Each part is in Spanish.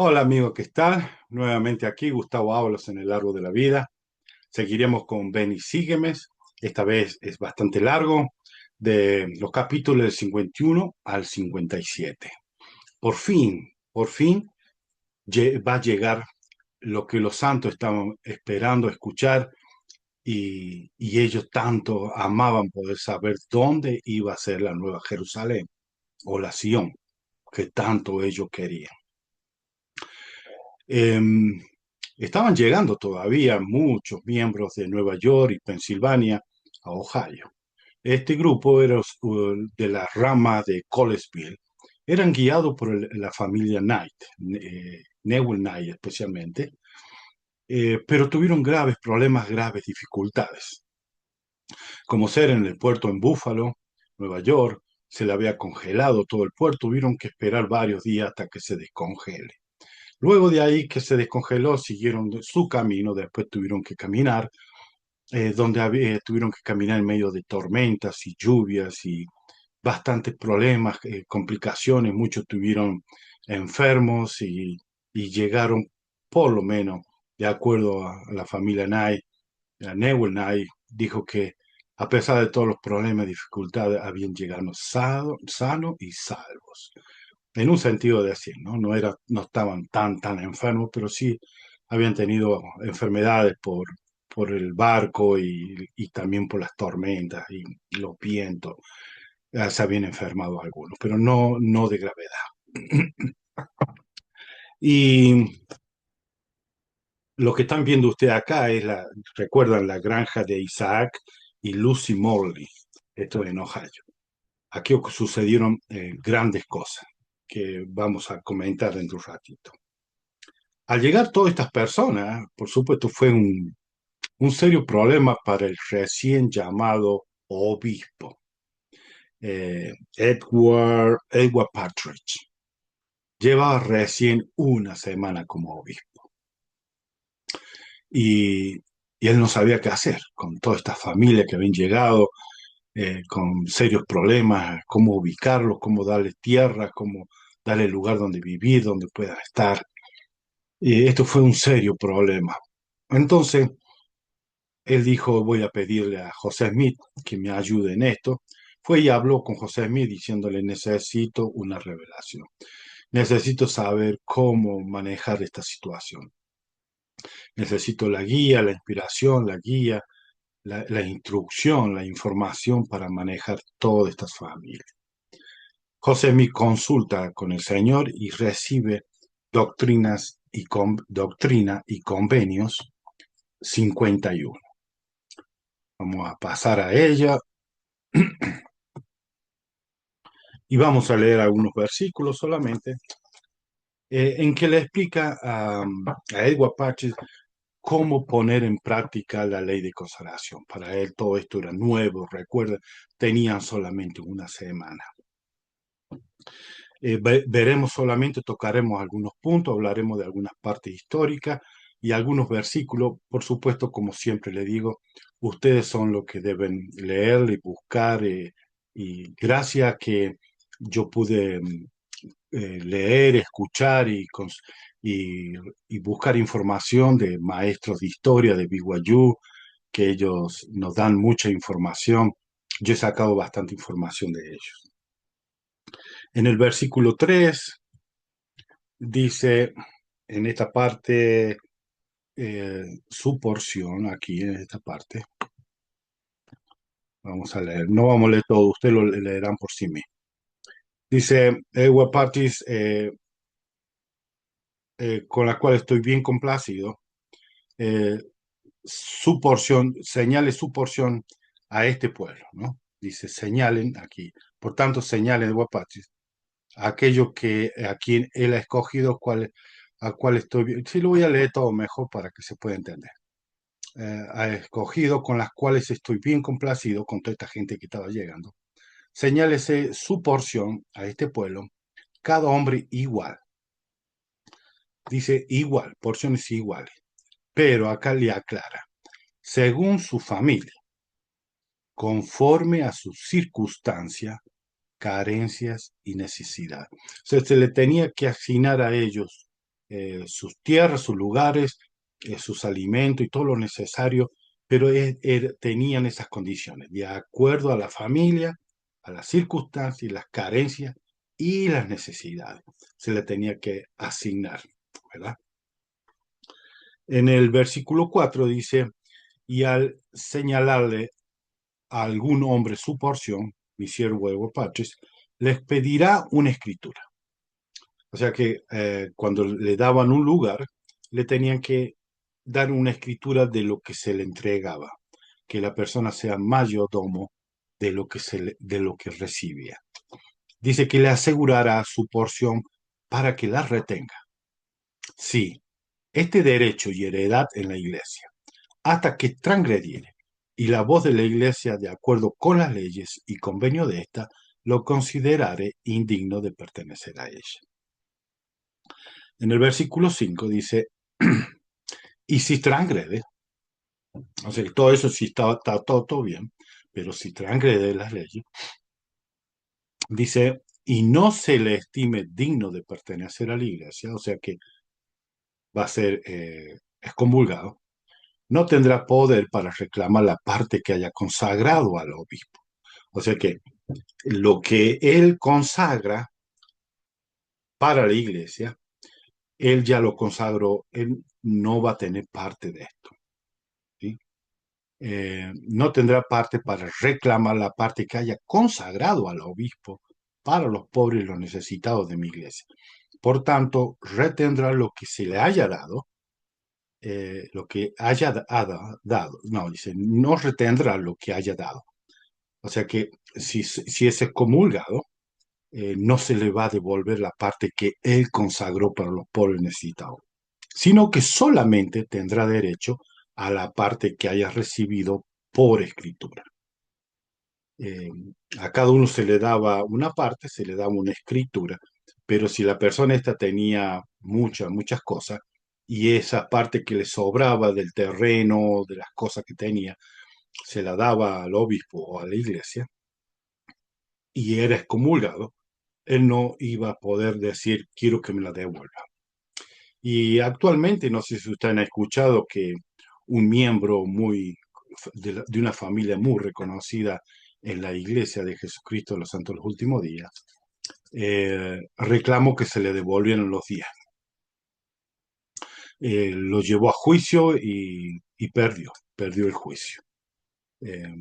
Hola amigo, ¿qué tal? Nuevamente aquí, Gustavo Ábalos en el Árbol de la Vida. Seguiremos con Ven y Sígueme. Esta vez es bastante largo, de los capítulos del 51 al 57. Por fin va a llegar lo que los santos estaban esperando escuchar y ellos tanto amaban poder saber dónde iba a ser la Nueva Jerusalén o la Sión, que tanto ellos querían. Em, Estaban llegando todavía muchos miembros de Nueva York y Pensilvania a Ohio. Este grupo era de la rama de Colesville. Eran guiados por la familia Knight, Newell Knight especialmente, pero tuvieron graves problemas, graves dificultades. Como ser en el puerto en Buffalo, Nueva York, se le había congelado todo el puerto, tuvieron que esperar varios días hasta que se descongele. Luego de ahí que se descongeló, siguieron su camino, después tuvieron que caminar, tuvieron que caminar en medio de tormentas y lluvias y bastantes problemas, complicaciones, muchos tuvieron enfermos y llegaron, por lo menos, de acuerdo a la familia Knight, a Newell Knight, dijo que a pesar de todos los problemas y dificultades, habían llegado sanos y salvos en un sentido de decir, ¿no? No estaban tan enfermos, pero sí habían tenido enfermedades por el barco y también por las tormentas y los vientos. Se habían enfermado algunos, pero no de gravedad. Y lo que están viendo ustedes acá es recuerdan la granja de Isaac y Lucy Morley, esto en Ohio. Aquí sucedieron grandes cosas que vamos a comentar dentro de un ratito. Al llegar todas estas personas, por supuesto, fue un serio problema para el recién llamado obispo, Edward Partridge. Llevaba recién una semana como obispo y, y él no sabía qué hacer con toda esta familia que habían llegado con serios problemas, cómo ubicarlos, cómo darle tierra, cómo darle lugar donde vivir, donde puedan estar. Y esto fue un serio problema. Entonces, él dijo, voy a pedirle a José Smith que me ayude en esto. Fue y habló con José Smith diciéndole, necesito una revelación. Necesito saber cómo manejar esta situación. Necesito la guía, la inspiración, la guía, la instrucción, la información para manejar todas estas familias. José Smith consulta con el Señor y recibe doctrina y convenios 51. Vamos a pasar a ella y vamos a leer algunos versículos solamente, en que le explica a Edward Patches cómo poner en práctica la ley de consagración. Para él todo esto era nuevo, recuerda, tenían solamente una semana. Veremos solamente, tocaremos algunos puntos, hablaremos de algunas partes históricas y algunos versículos. Por supuesto, como siempre le digo, ustedes son los que deben leer y buscar, y gracias a que yo pude leer, escuchar y, y buscar información de maestros de historia de BYU, que ellos nos dan mucha información. Yo he sacado bastante información de ellos. En el versículo 3 dice, en esta parte, su porción, aquí en esta parte, vamos a leer, no vamos a leer todo, ustedes lo leerán por sí mismos. Dice, Edward Partis, con la cual estoy bien complacido, eh, su porción, señale su porción a este pueblo, ¿no? Dice, señalen aquí. Por tanto, señalen Edward Partis a aquello que a quien él ha escogido, a cuál estoy bien. Sí, lo voy a leer todo mejor para que se pueda entender. Ha escogido, con las cuales estoy bien complacido con toda esta gente que estaba llegando. Señálese su porción a este pueblo, cada hombre igual. Dice igual, porciones iguales. Pero acá le aclara, según su familia, conforme a sus circunstancias, carencias y necesidad. O sea, se le tenía que asignar a ellos sus tierras, sus lugares, sus alimentos y todo lo necesario, pero tenían esas condiciones, de acuerdo a la familia, a las circunstancias, las carencias y las necesidades. Se le tenía que asignar, ¿verdad? En el versículo 4 dice, y al señalarle a algún hombre su porción, mi siervo Evo Patres, les pedirá una escritura. O sea que cuando le daban un lugar, le tenían que dar una escritura de lo que se le entregaba, que la persona sea mayordomo de lo que recibía. Dice que le asegurará su porción para que la retenga. Sí, este derecho y heredad en la iglesia, hasta que transgrediere, y la voz de la iglesia, de acuerdo con las leyes y convenio de ésta, lo considerare indigno de pertenecer a ella. En el versículo 5 dice, y si transgrede, o sea, todo eso sí está todo bien, pero si transgrede las leyes, dice, y no se le estime digno de pertenecer a la iglesia, o sea que va a ser excomulgado, no tendrá poder para reclamar la parte que haya consagrado al obispo. O sea que lo que él consagra para la iglesia, él ya lo consagró, él no va a tener parte de esto. ¿Sí? No tendrá parte para reclamar la parte que haya consagrado al obispo para los pobres y los necesitados de mi iglesia. Por tanto, retendrá lo que se le haya dado, lo que haya dado. No, dice, no retendrá lo que haya dado. O sea que si es excomulgado, no se le va a devolver la parte que él consagró para los pobres necesitados, sino que solamente tendrá derecho a la parte que haya recibido por escritura. Eh, a cada uno se le daba una parte, se le daba una escritura, pero si la persona esta tenía muchas cosas, y esa parte que le sobraba del terreno, de las cosas que tenía, se la daba al obispo o a la iglesia, y era excomulgado, él no iba a poder decir, quiero que me la devuelva. Y actualmente, no sé si ustedes han escuchado que un miembro de una familia muy reconocida en la Iglesia de Jesucristo de los Santos de los Últimos Días, reclamó que se le devolvieran los días. Lo llevó a juicio y perdió el juicio. Eh,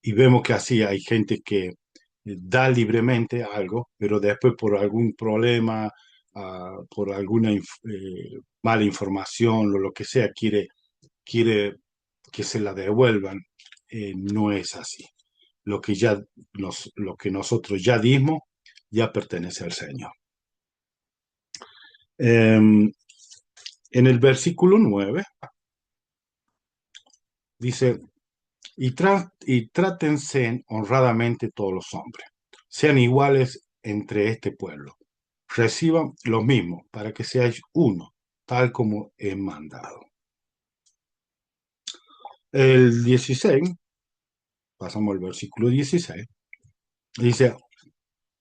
y vemos que así hay gente que da libremente algo, pero después por algún problema, por alguna mala información o lo que sea, quiere que se la devuelvan. No es así. Lo que nosotros ya dimos ya pertenece al Señor. En el versículo 9 dice, y trátense honradamente todos los hombres, sean iguales entre este pueblo, reciban lo mismo para que seáis uno, tal como he mandado. El 16, pasamos al versículo 16, dice,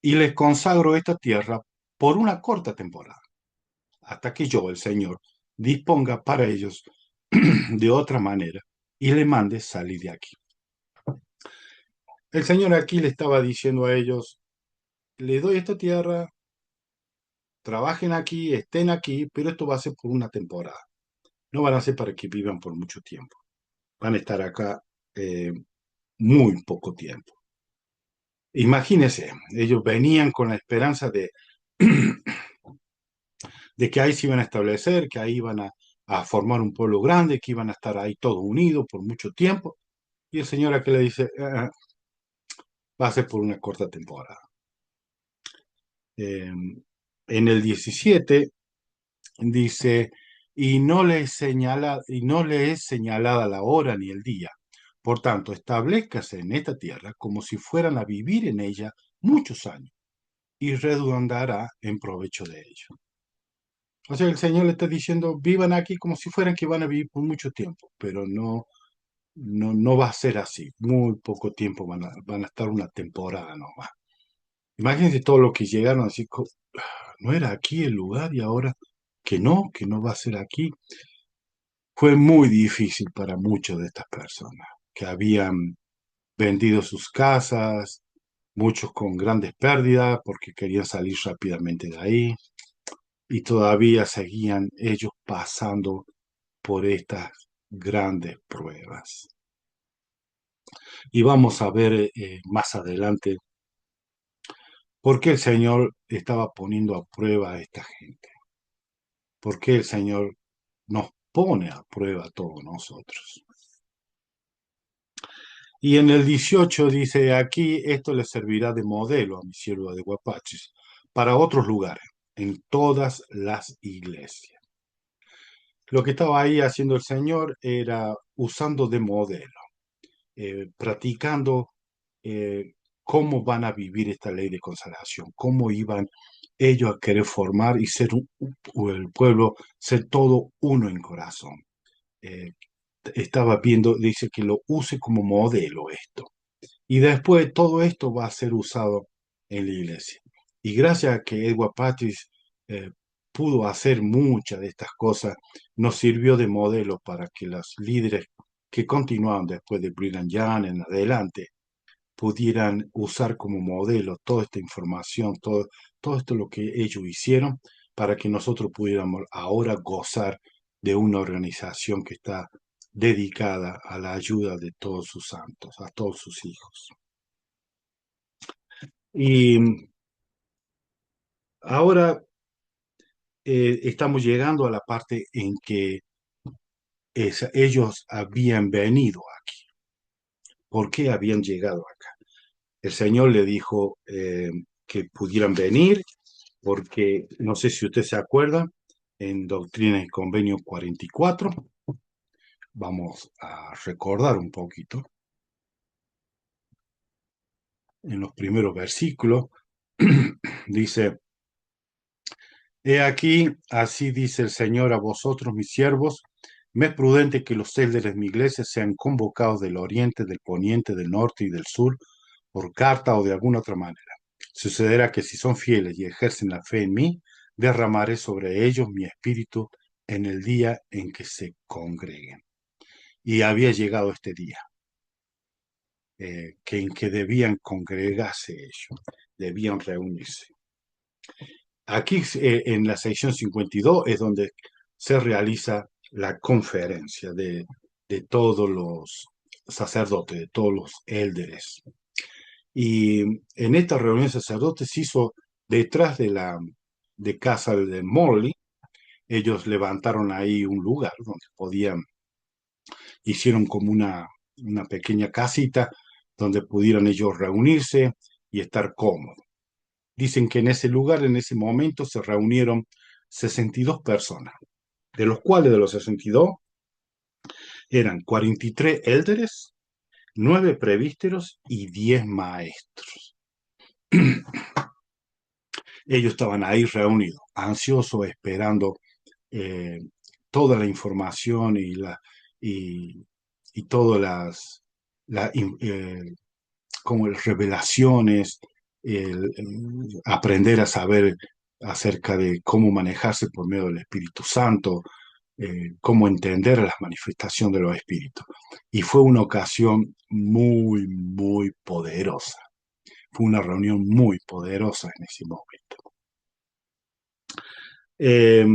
y les consagro esta tierra por una corta temporada, hasta que yo, el Señor, disponga para ellos de otra manera y le mande salir de aquí. El Señor aquí le estaba diciendo a ellos, le doy esta tierra, trabajen aquí, estén aquí, pero esto va a ser por una temporada. No van a ser para que vivan por mucho tiempo. Van a estar acá muy poco tiempo. Imagínense, ellos venían con la esperanza de que ahí se iban a establecer, que ahí iban a formar un pueblo grande, que iban a estar ahí todos unidos por mucho tiempo. Y el Señor aquí le dice, va a ser por una corta temporada. En el 17 dice, y no le es señalada la hora ni el día. Por tanto, establezcase en esta tierra como si fueran a vivir en ella muchos años y redundará en provecho de ellos. O sea, el Señor le está diciendo, vivan aquí como si fueran que van a vivir por mucho tiempo, pero no va a ser así. Muy poco tiempo van a estar una temporada nomás. Imagínense todo lo que llegaron así, no era aquí el lugar y ahora que no va a ser aquí. Fue muy difícil para muchas de estas personas que habían vendido sus casas, muchos con grandes pérdidas porque querían salir rápidamente de ahí y todavía seguían ellos pasando por estas grandes pruebas. Y vamos a ver más adelante por qué el Señor estaba poniendo a prueba a esta gente, por qué el Señor nos pone a prueba a todos nosotros. Y en el 18 dice, aquí esto le servirá de modelo a mi siervo de Guapaches para otros lugares, en todas las iglesias. Lo que estaba ahí haciendo el Señor era usando de modelo, practicando cómo van a vivir esta ley de consagración, cómo iban ellos a querer formar y ser el pueblo, ser todo uno en corazón. Eh, Estaba viendo, dice que lo use como modelo esto. Y después todo esto va a ser usado en la iglesia. Y gracias a que Edward Patris eh, pudo hacer muchas de estas cosas, nos sirvió de modelo para que los líderes que continuaron después de Brigham Young en adelante pudieran usar como modelo toda esta información, todo esto lo que ellos hicieron para que nosotros pudiéramos ahora gozar de una organización que está dedicada a la ayuda de todos sus santos, a todos sus hijos. Y ahora estamos llegando a la parte en que ellos habían venido aquí. ¿Por qué habían llegado acá? El Señor le dijo que pudieran venir porque, no sé si usted se acuerda, en Doctrina y Convenio 44, vamos a recordar un poquito, en los primeros versículos, dice, he aquí, así dice el Señor a vosotros, mis siervos, me es prudente que los líderes de mi iglesia sean convocados del oriente, del poniente, del norte y del sur, por carta o de alguna otra manera. Sucederá que si son fieles y ejercen la fe en mí, derramaré sobre ellos mi espíritu en el día en que se congreguen. Y había llegado este día, en que debían congregarse ellos, debían reunirse. Aquí en la sección 52 es donde se realiza la conferencia de todos los sacerdotes, de todos los élderes. Y en esta reunión de sacerdotes se hizo detrás de la de casa de Morley. Ellos levantaron ahí un lugar donde podían, hicieron como una pequeña casita donde pudieran ellos reunirse y estar cómodos. Dicen que en ese lugar, en ese momento, se reunieron 62 personas, de los cuales de los 62 eran 43 élderes, 9 presbíteros y 10 maestros. Ellos estaban ahí reunidos, ansiosos, esperando eh, toda la información y, y todas la, como las revelaciones, aprender a saber acerca de cómo manejarse por medio del Espíritu Santo, cómo entender las manifestaciones de los espíritus. Y fue una ocasión muy, muy poderosa. Fue una reunión muy poderosa en ese momento. Eh,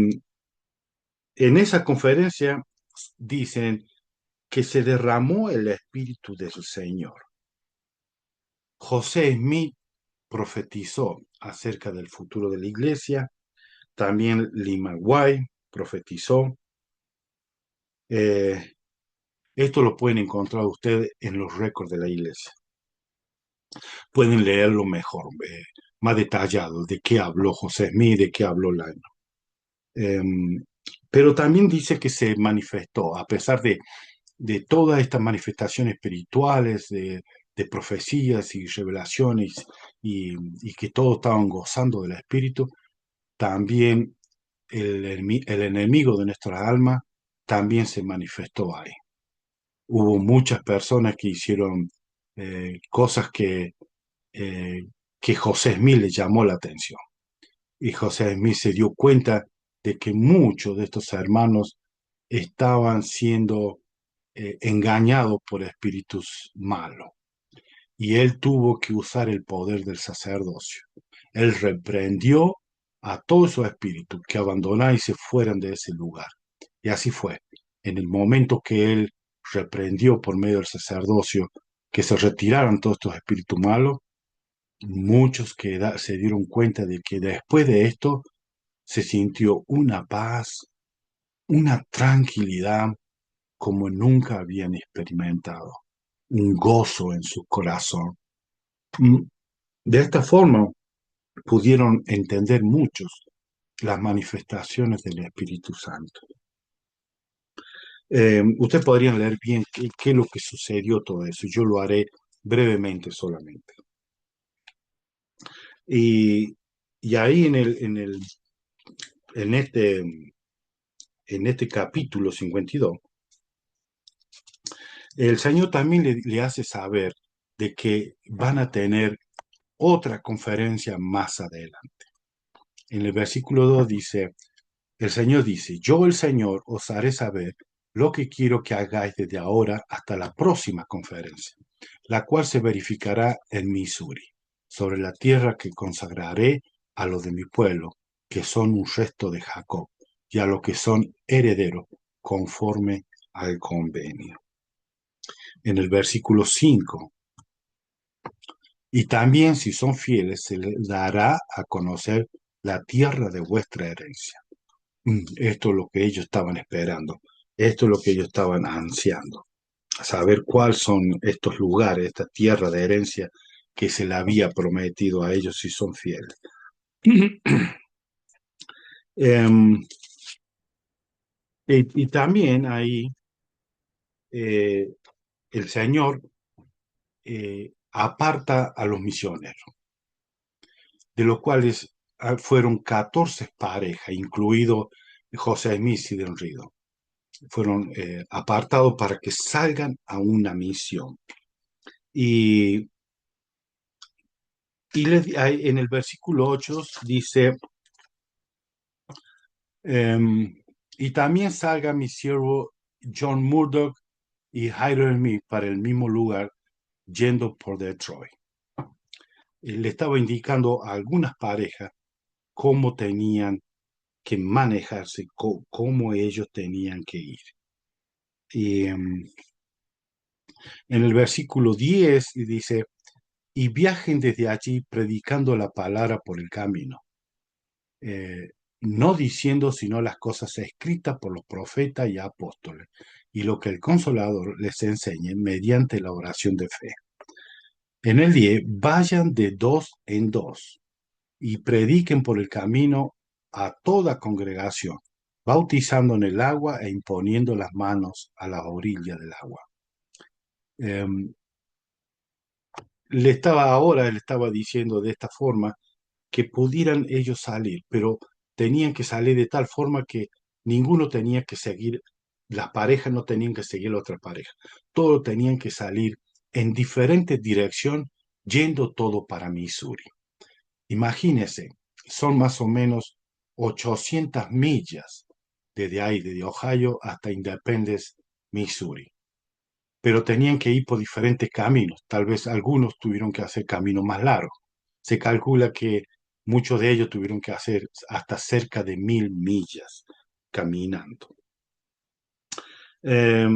en esa conferencia dicen que se derramó el Espíritu del Señor. José Smith profetizó acerca del futuro de la iglesia. También Lima White profetizó. Eh, Esto lo pueden encontrar ustedes en los récords de la iglesia. Pueden leerlo mejor, más detallado, de qué habló José Smith, de qué habló Lima. Eh, pero también dice que se manifestó, a pesar de todas estas manifestaciones espirituales, de profecías y revelaciones, y que todos estaban gozando del Espíritu, también el enemigo de nuestra alma también se manifestó ahí. Hubo muchas personas que hicieron cosas que que José Smith le llamó la atención. Y José Smith se dio cuenta de que muchos de estos hermanos estaban siendo engañados por espíritus malos. Y él tuvo que usar el poder del sacerdocio. Él reprendió a todos esos espíritus que abandonaran y se fueran de ese lugar. Y así fue. En el momento que él reprendió por medio del sacerdocio que se retiraran todos estos espíritus malos, muchos se dieron cuenta de que después de esto se sintió una paz, una tranquilidad como nunca habían experimentado, un gozo en su corazón. Mm, De esta forma pudieron entender muchos las manifestaciones del Espíritu Santo. Usted podría leer bien qué es lo que sucedió todo eso. Yo lo haré brevemente solamente. Y, y ahí en este, en este capítulo 52, el Señor también le hace saber de que van a tener otra conferencia más adelante. En el versículo 2 dice, el Señor dice, yo el Señor os haré saber lo que quiero que hagáis desde ahora hasta la próxima conferencia, la cual se verificará en Missouri, sobre la tierra que consagraré a los de mi pueblo, que son un resto de Jacob, y a los que son herederos, conforme al convenio. En el versículo 5, y también si son fieles, se les dará a conocer la tierra de vuestra herencia. Esto es lo que ellos estaban esperando. Esto es lo que ellos estaban ansiando. Saber cuáles son estos lugares, esta tierra de herencia que se le había prometido a ellos si son fieles. Em, y también ahí eh, el Señor aparta a los misioneros, de los cuales fueron 14 parejas, incluido José Smith y Del Rido. Fueron apartados para que salgan a una misión. Y, en el versículo 8 dice, y también salga mi siervo John Murdoch y Hiram Smith para el mismo lugar, yendo por Detroit. Le estaba indicando a algunas parejas cómo tenían que manejarse, cómo ellos tenían que ir. Y en el versículo 10 dice, y viajen desde allí predicando la palabra por el camino, eh, no diciendo sino las cosas escritas por los profetas y apóstoles, y lo que el Consolador les enseñe mediante la oración de fe. En el 10, vayan de dos en dos y prediquen por el camino a toda congregación, bautizando en el agua e imponiendo las manos a la orilla del agua. Le estaba diciendo de esta forma que pudieran ellos salir, pero tenían que salir de tal forma que ninguno tenía que seguir, las parejas no tenían que seguir la otra pareja, todos tenían que salir en diferentes direcciones, yendo todo para Missouri. Imagínense, son más o menos 800 millas desde ahí, desde Ohio hasta Independence, Missouri. Pero tenían que ir por diferentes caminos. Tal vez algunos tuvieron que hacer caminos más largos. Se calcula que muchos de ellos tuvieron que hacer hasta cerca de 1000 millas caminando. Eh,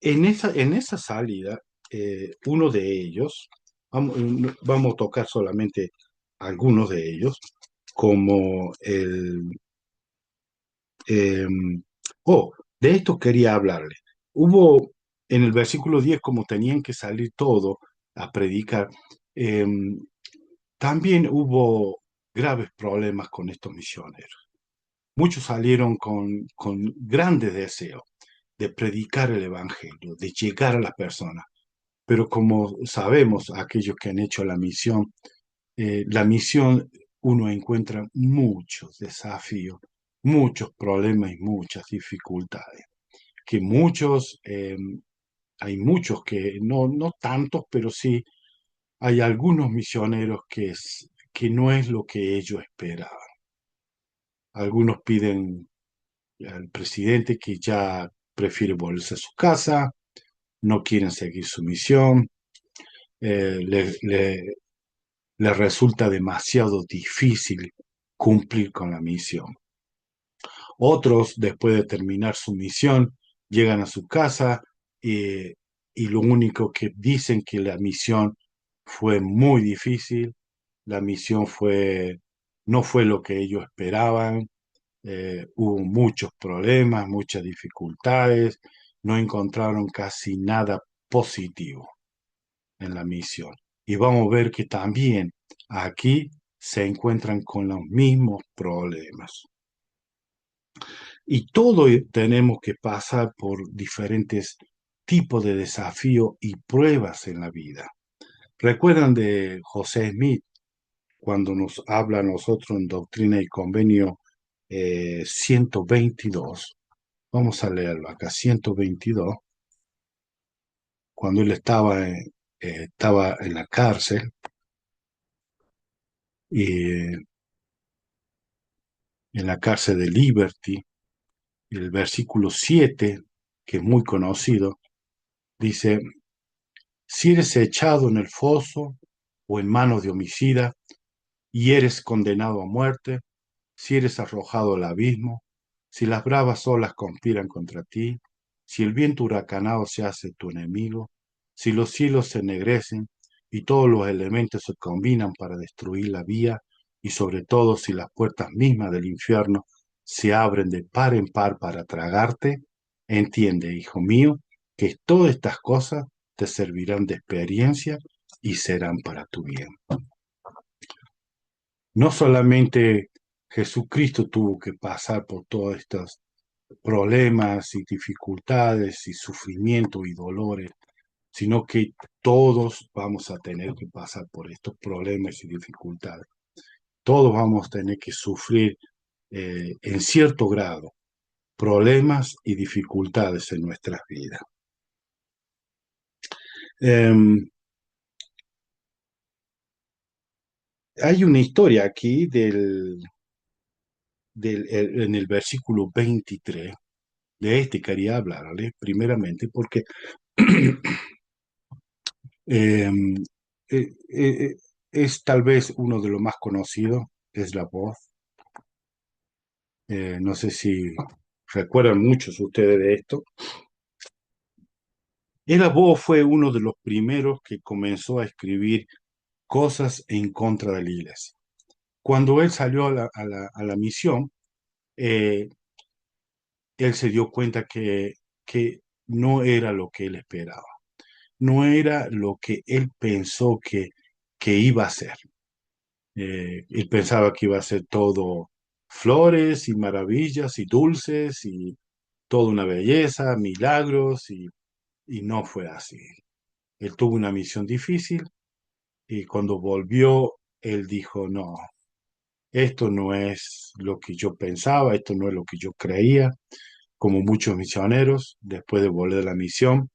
en esa salida, uno de ellos, vamos a tocar solamente algunos de ellos, como eh, de esto quería hablarle. Hubo en el versículo 10, como tenían que salir todo a predicar, eh, también hubo graves problemas con estos misioneros. Muchos salieron con grandes deseos de predicar el Evangelio, de llegar a las personas. Pero como sabemos, aquellos que han hecho la misión uno encuentra muchos desafíos, muchos problemas y muchas dificultades. Que muchos, hay muchos que, no tantos, pero sí hay algunos misioneros que no es lo que ellos esperaban. Algunos piden al presidente que ya prefiere volverse a su casa, no quieren seguir su misión, eh, le, le- le resulta demasiado difícil cumplir con la misión. Otros, después de terminar su misión, llegan a su casa y lo único que dicen que la misión fue muy difícil, la misión no fue lo que ellos esperaban, hubo muchos problemas, muchas dificultades, no encontraron casi nada positivo en la misión. Y vamos a ver que también aquí se encuentran con los mismos problemas. Y todos tenemos que pasar por diferentes tipos de desafíos y pruebas en la vida. ¿Recuerdan de José Smith cuando nos habla a nosotros en Doctrina y Convenio 122? Vamos a leerlo acá, 122, cuando él estaba en la cárcel y en la cárcel de Liberty, el versículo 7, que es muy conocido, dice, si eres echado en el foso o en manos de homicida y eres condenado a muerte, si eres arrojado al abismo, si las bravas olas conspiran contra ti, si el viento huracanado se hace tu enemigo, si los cielos se ennegrecen y todos los elementos se combinan para destruir la vía, y sobre todo si las puertas mismas del infierno se abren de par en par para tragarte, entiende, hijo mío, que todas estas cosas te servirán de experiencia y serán para tu bien. No solamente Jesucristo tuvo que pasar por todos estos problemas y dificultades y sufrimiento y dolores, sino que todos vamos a tener que pasar por estos problemas y dificultades. Todos vamos a tener que sufrir en cierto grado problemas y dificultades en nuestras vidas. Eh, Hay una historia aquí en el versículo 23. De este quería hablarles primeramente porque eh, eh, eh, es tal vez uno de los más conocidos, es la voz. No sé si recuerdan muchos ustedes de esto. El voz fue uno de los primeros que comenzó a escribir cosas en contra de la iglesia. Cuando él salió a la misión, eh, él se dio cuenta que no era lo que él esperaba, no era lo que él pensó que iba a ser. Él pensaba que iba a ser todo flores y maravillas y dulces y toda una belleza, milagros y no fue así. Él tuvo una misión difícil y cuando volvió, él dijo, no, esto no es lo que yo pensaba, esto no es lo que yo creía. Como muchos misioneros, después de volver de la misión,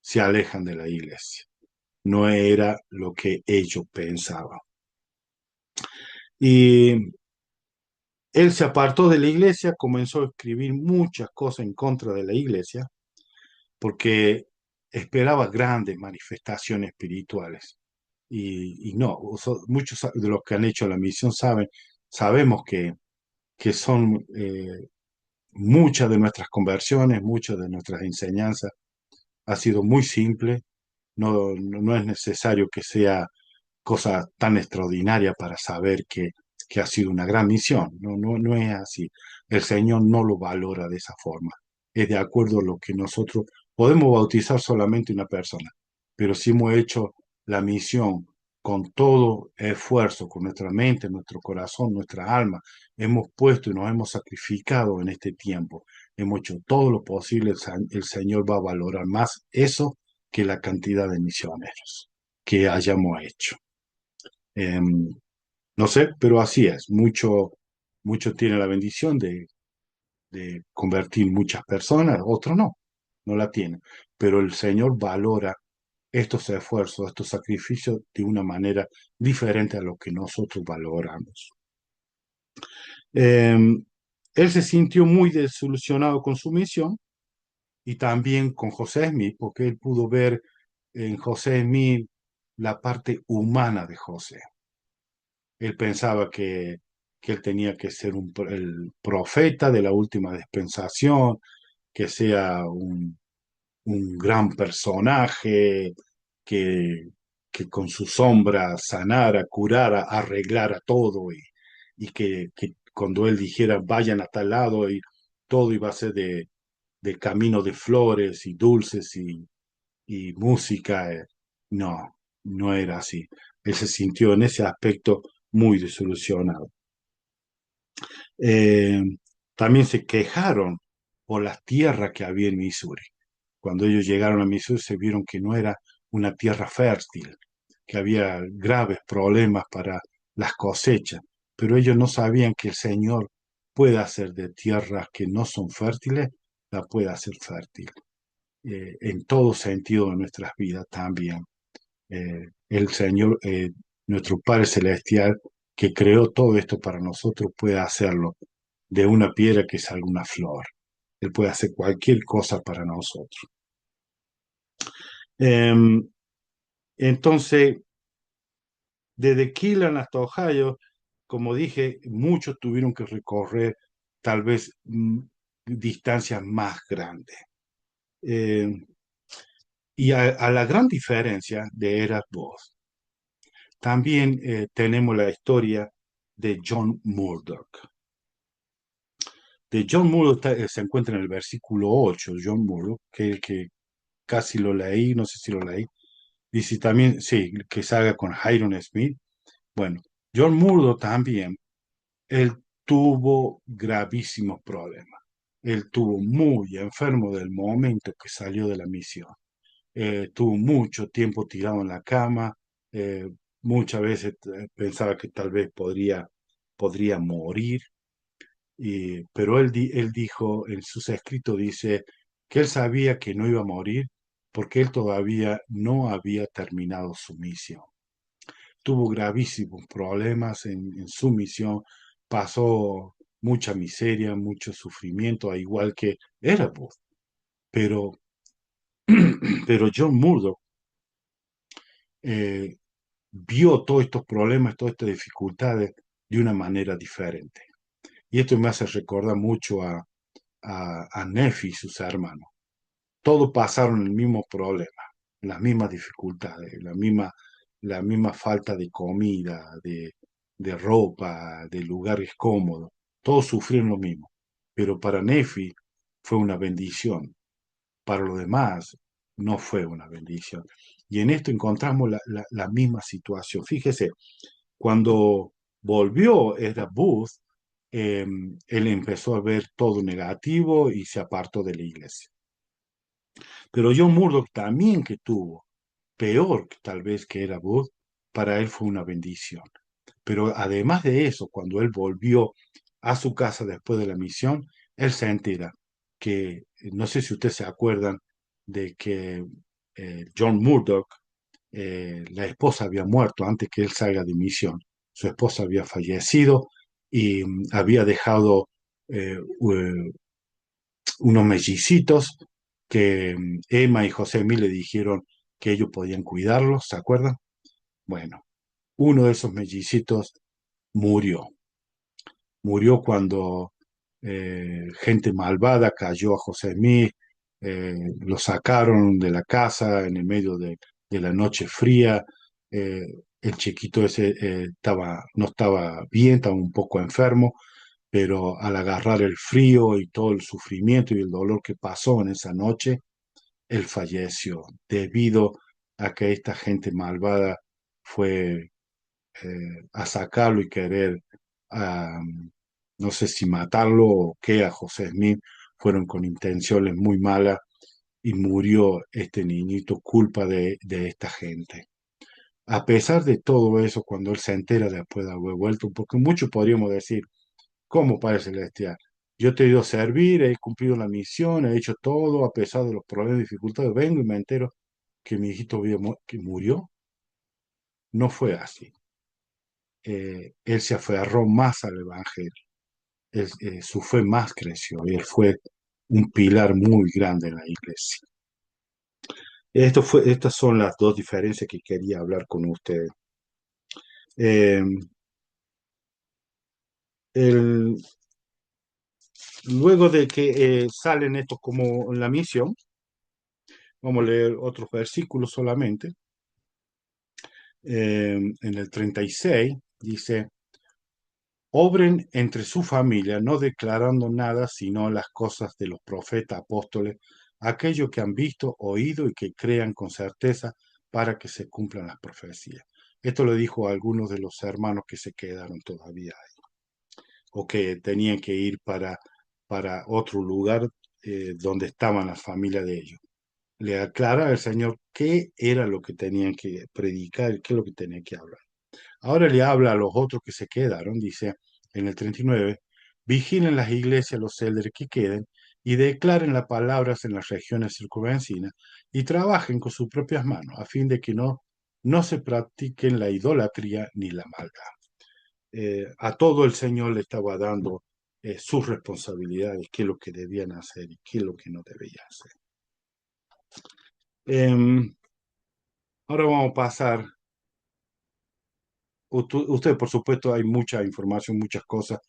se alejan de la iglesia. No era lo que ellos pensaban. Y él se apartó de la iglesia, comenzó a escribir muchas cosas en contra de la iglesia, porque esperaba grandes manifestaciones espirituales. Y no, muchos de los que han hecho la misión sabemos que son muchas de nuestras conversiones, muchas de nuestras enseñanzas, ha sido muy simple, no es necesario que sea cosa tan extraordinaria para saber que ha sido una gran misión. No es así. El Señor no lo valora de esa forma. Es de acuerdo a lo que nosotros podemos bautizar solamente una persona, pero si hemos hecho la misión con todo esfuerzo, con nuestra mente, nuestro corazón, nuestra alma, hemos puesto y nos hemos sacrificado en este tiempo, hemos hecho todo lo posible, el Señor va a valorar más eso que la cantidad de misioneros que hayamos hecho. Em, no sé, pero así es. Mucho tiene la bendición de convertir muchas personas, otros no la tienen. Pero el Señor valora estos esfuerzos, estos sacrificios de una manera diferente a lo que nosotros valoramos. Eh, Él se sintió muy desilusionado con su misión y también con José Smith, porque él pudo ver en José Smith la parte humana de José. Él pensaba que él tenía que ser el profeta de la última dispensación, que sea un gran personaje, que, que con su sombra sanara, curara, arreglara todo y que cuando él dijera vayan a tal lado y todo iba a ser de camino de flores y dulces y música. No, no era así. Él se sintió en ese aspecto muy desilusionado. Eh, También se quejaron por las tierras que había en Missouri. Cuando ellos llegaron a Missouri se vieron que no era una tierra fértil, que había graves problemas para las cosechas, pero ellos no sabían que el Señor puede hacer de tierras que no son fértiles, la puede hacer fértil, en todo sentido de nuestras vidas también. El Señor, nuestro Padre Celestial, que creó todo esto para nosotros, puede hacerlo de una piedra que salga una flor. Él puede hacer cualquier cosa para nosotros. Eh, entonces, desde Killan hasta Ohio, como dije, muchos tuvieron que recorrer tal vez distancias más grandes. Eh, y a la gran diferencia de Eras Boss, también tenemos la historia de John Murdoch. De John Murdoch se encuentra en el versículo 8, John Murdoch, que casi lo leí, no sé si lo leí. Dice también, sí, que salga con Hiram Smith. Bueno, John Murdoch también, él tuvo gravísimos problemas. Él tuvo muy enfermo del momento que salió de la misión. Tuvo mucho tiempo tirado en la cama, eh, muchas veces pensaba que tal vez podría morir, pero él dijo, en sus escritos dice que él sabía que no iba a morir porque él todavía no había terminado su misión. Tuvo gravísimos problemas en su misión, pasó mucha miseria, mucho sufrimiento, a igual que Erebus, pero, pero John Murdoch eh, vio todos estos problemas, todas estas dificultades de una manera diferente. Y esto me hace recordar mucho a Nefi y sus hermanos. Todos pasaron el mismo problema, las mismas dificultades, la misma falta de comida, de ropa, de lugares cómodos. Todos sufrieron lo mismo. Pero para Nefi fue una bendición. Para los demás no fue una bendición. Y en esto encontramos la misma situación. Fíjese, cuando volvió era Booth, él empezó a ver todo negativo y se apartó de la iglesia. Pero John Murdoch también que tuvo, peor que tal vez que era Booth, para él fue una bendición. Pero además de eso, cuando él volvió a su casa después de la misión, él se entera que, no sé si ustedes se acuerdan, de que John Murdoch, la esposa había muerto antes que él salga de misión. Su esposa había fallecido y había dejado unos mellicitos que Emma y José Mí le dijeron que ellos podían cuidarlos, ¿se acuerdan? Bueno, uno de esos mellicitos murió. Murió cuando gente malvada cayó a José Mí, lo sacaron de la casa en el medio de la noche fría. eh, el chiquito ese no estaba bien, estaba un poco enfermo, pero al agarrar el frío y todo el sufrimiento y el dolor que pasó en esa noche, él falleció debido a que esta gente malvada fue a sacarlo y querer, ah, no sé si matarlo o qué, a José Smith, fueron con intenciones muy malas y murió este niñito culpa de esta gente. A pesar de todo eso, cuando él se entera después de haber vuelto, porque muchos podríamos decir, ¿cómo Padre Celestial? Yo te he ido a servir, he cumplido la misión, he hecho todo, a pesar de los problemas y dificultades, vengo y me entero. que mi hijito que murió. No fue así. Él se aferró más al Evangelio. Su fe más creció y él fue un pilar muy grande en la iglesia. Estas son las dos diferencias que quería hablar con ustedes. Eh, el- Luego de que salen estos como la misión, vamos a leer otros versículos solamente. En el 36 dice, obren entre su familia, no declarando nada sino las cosas de los profetas, apóstoles, aquellos que han visto, oído y que crean con certeza para que se cumplan las profecías. Esto lo dijo a algunos de los hermanos que se quedaron todavía ahí, o que tenían que ir para otro lugar donde estaban las familias de ellos. Le aclara al Señor qué era lo que tenían que predicar, qué es lo que tenían que hablar. Ahora le habla a los otros que se quedaron, dice en el 39, vigilen las iglesias los céleres que queden y declaren las palabras en las regiones circunvecinas y trabajen con sus propias manos a fin de que no se practiquen la idolatría ni la maldad. A todo el Señor le estaba dando sus responsabilidades, qué es lo que debían hacer y qué es lo que no debían hacer. Em, Ahora vamos a pasar. Usted, por supuesto, hay mucha información, muchas cosas,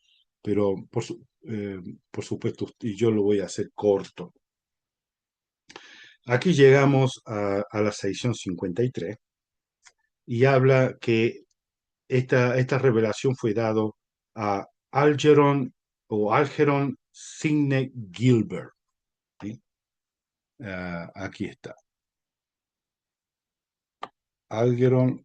pero por supuesto, y yo lo voy a hacer corto. Aquí llegamos a la sección 53 y habla que esta revelación fue dado a Algeron Signe Gilbert. ¿Sí? Aquí está. Algeron,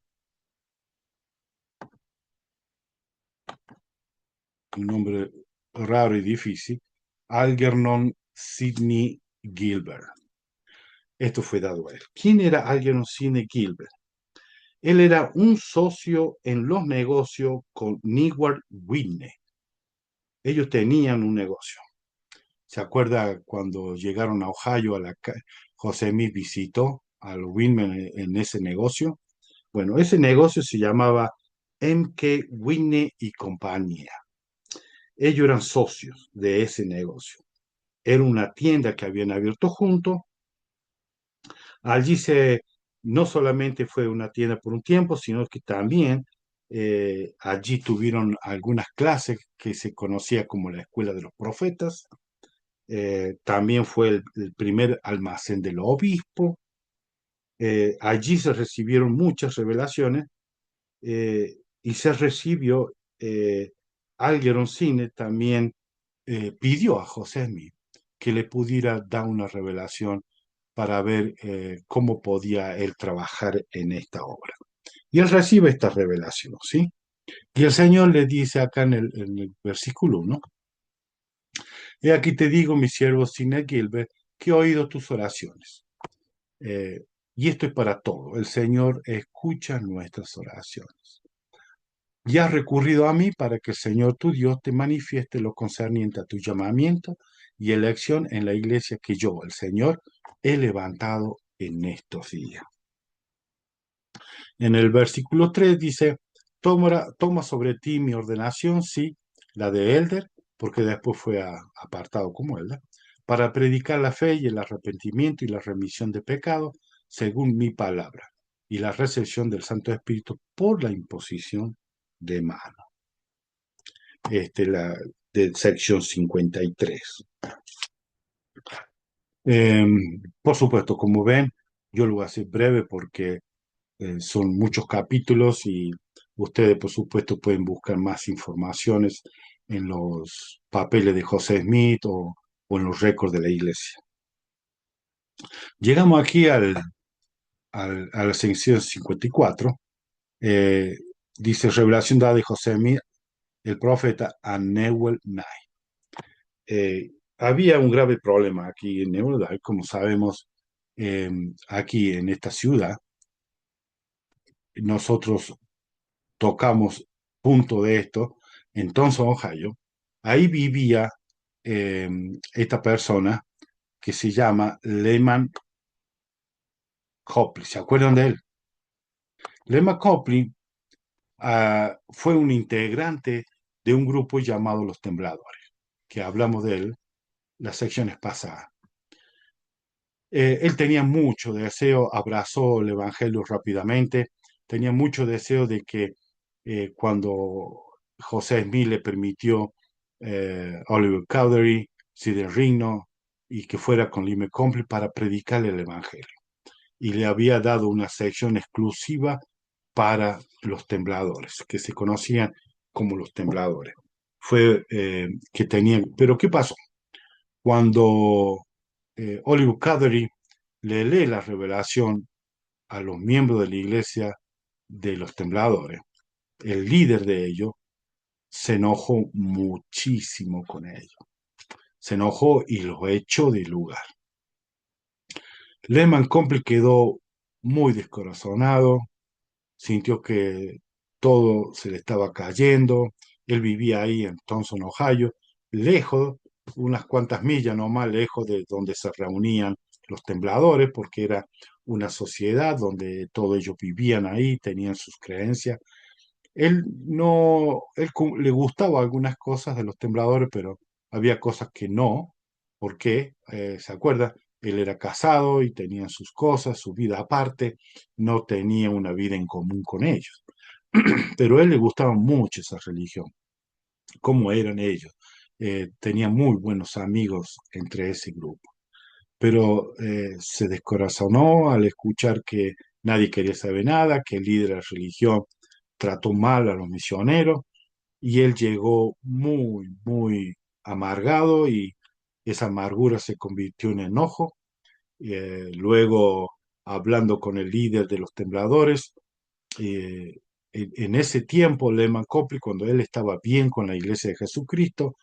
un nombre raro y difícil. Algernon Sidney Gilbert. Esto fue dado a él. ¿Quién era Algernon Sidney Gilbert? Él era un socio en los negocios con Newart Whitney. Ellos tenían un negocio. ¿Se acuerda cuando llegaron a Ohio José Smith visitó a los Whitney en ese negocio? Bueno, ese negocio se llamaba M.K. Whitney y compañía. Ellos eran socios de ese negocio. Era una tienda que habían abierto juntos. Allí no solamente fue una tienda por un tiempo, sino que también allí tuvieron algunas clases que se conocía como la Escuela de los Profetas. También fue el primer almacén del obispo. Allí se recibieron muchas revelaciones y se recibió, Algernon Cine también pidió a José Smith que le pudiera dar una revelación para ver cómo podía él trabajar en esta obra. Y él recibe esta revelación, ¿sí? Y el Señor le dice acá en el versículo 1, he aquí te digo, mi siervo Sidney Gilbert, que he oído tus oraciones. Eh, y esto es para todo. El Señor escucha nuestras oraciones. Y has recurrido a mí para que el Señor tu Dios te manifieste lo concerniente a tu llamamiento y elección en la iglesia que yo, el Señor, he levantado en estos días. En el versículo 3 dice, toma sobre ti mi ordenación, sí, la de Elder, porque después fue apartado como Elder, para predicar la fe y el arrepentimiento y la remisión de pecados, según mi palabra, y la recepción del Santo Espíritu por la imposición de mano. La de sección 53. Por supuesto, como ven, yo lo voy a hacer breve porque son muchos capítulos y ustedes, por supuesto, pueden buscar más informaciones en los papeles de José Smith o en los récords de la iglesia. Llegamos aquí a la sección 54. Dice, revelación dada de José Smith, el profeta, a Newell Knight. Había un grave problema aquí en Newell Knight, como sabemos, aquí en esta ciudad. Nosotros tocamos punto de esto, en Thomson, Ohio. Ahí vivía esta persona que se llama Lehman Copley, ¿se acuerdan de él? Lema Copley fue un integrante de un grupo llamado Los Tembladores, que hablamos de él las secciones pasadas. Él tenía mucho deseo, abrazó el Evangelio rápidamente, tenía mucho deseo de que cuando José Smith le permitió Oliver Cowdery, Cedar Rigno, y que fuera con Lime Complete para predicarle el Evangelio. Y le había dado una sección exclusiva para los tembladores, que se conocían como los tembladores. Fue que tenían, pero ¿qué pasó? Cuando Oliver Cowdery le lee la revelación a los miembros de la iglesia de los tembladores, el líder de ellos se enojó muchísimo con ellos. Se enojó y los echó del lugar. Lehman Compton quedó muy descorazonado, sintió que todo se le estaba cayendo. Él vivía ahí en Thomson, Ohio, lejos, unas cuantas millas nomás lejos de donde se reunían los tembladores, porque era una sociedad donde todos ellos vivían ahí, tenían sus creencias. Él no, le gustaba algunas cosas de los tembladores, pero había cosas que no. ¿Por qué? ¿Se acuerda? Él era casado y tenía sus cosas, su vida aparte, no tenía una vida en común con ellos. Pero a él le gustaba mucho esa religión, cómo eran ellos. Tenía muy buenos amigos entre ese grupo. Pero se descorazonó al escuchar que nadie quería saber nada, que el líder de la religión trató mal a los misioneros y él llegó muy, muy amargado y esa amargura se convirtió en enojo. Luego, hablando con el líder de los tembladores, eh, en ese tiempo, Lehman Copley, cuando él estaba bien con la Iglesia de Jesucristo,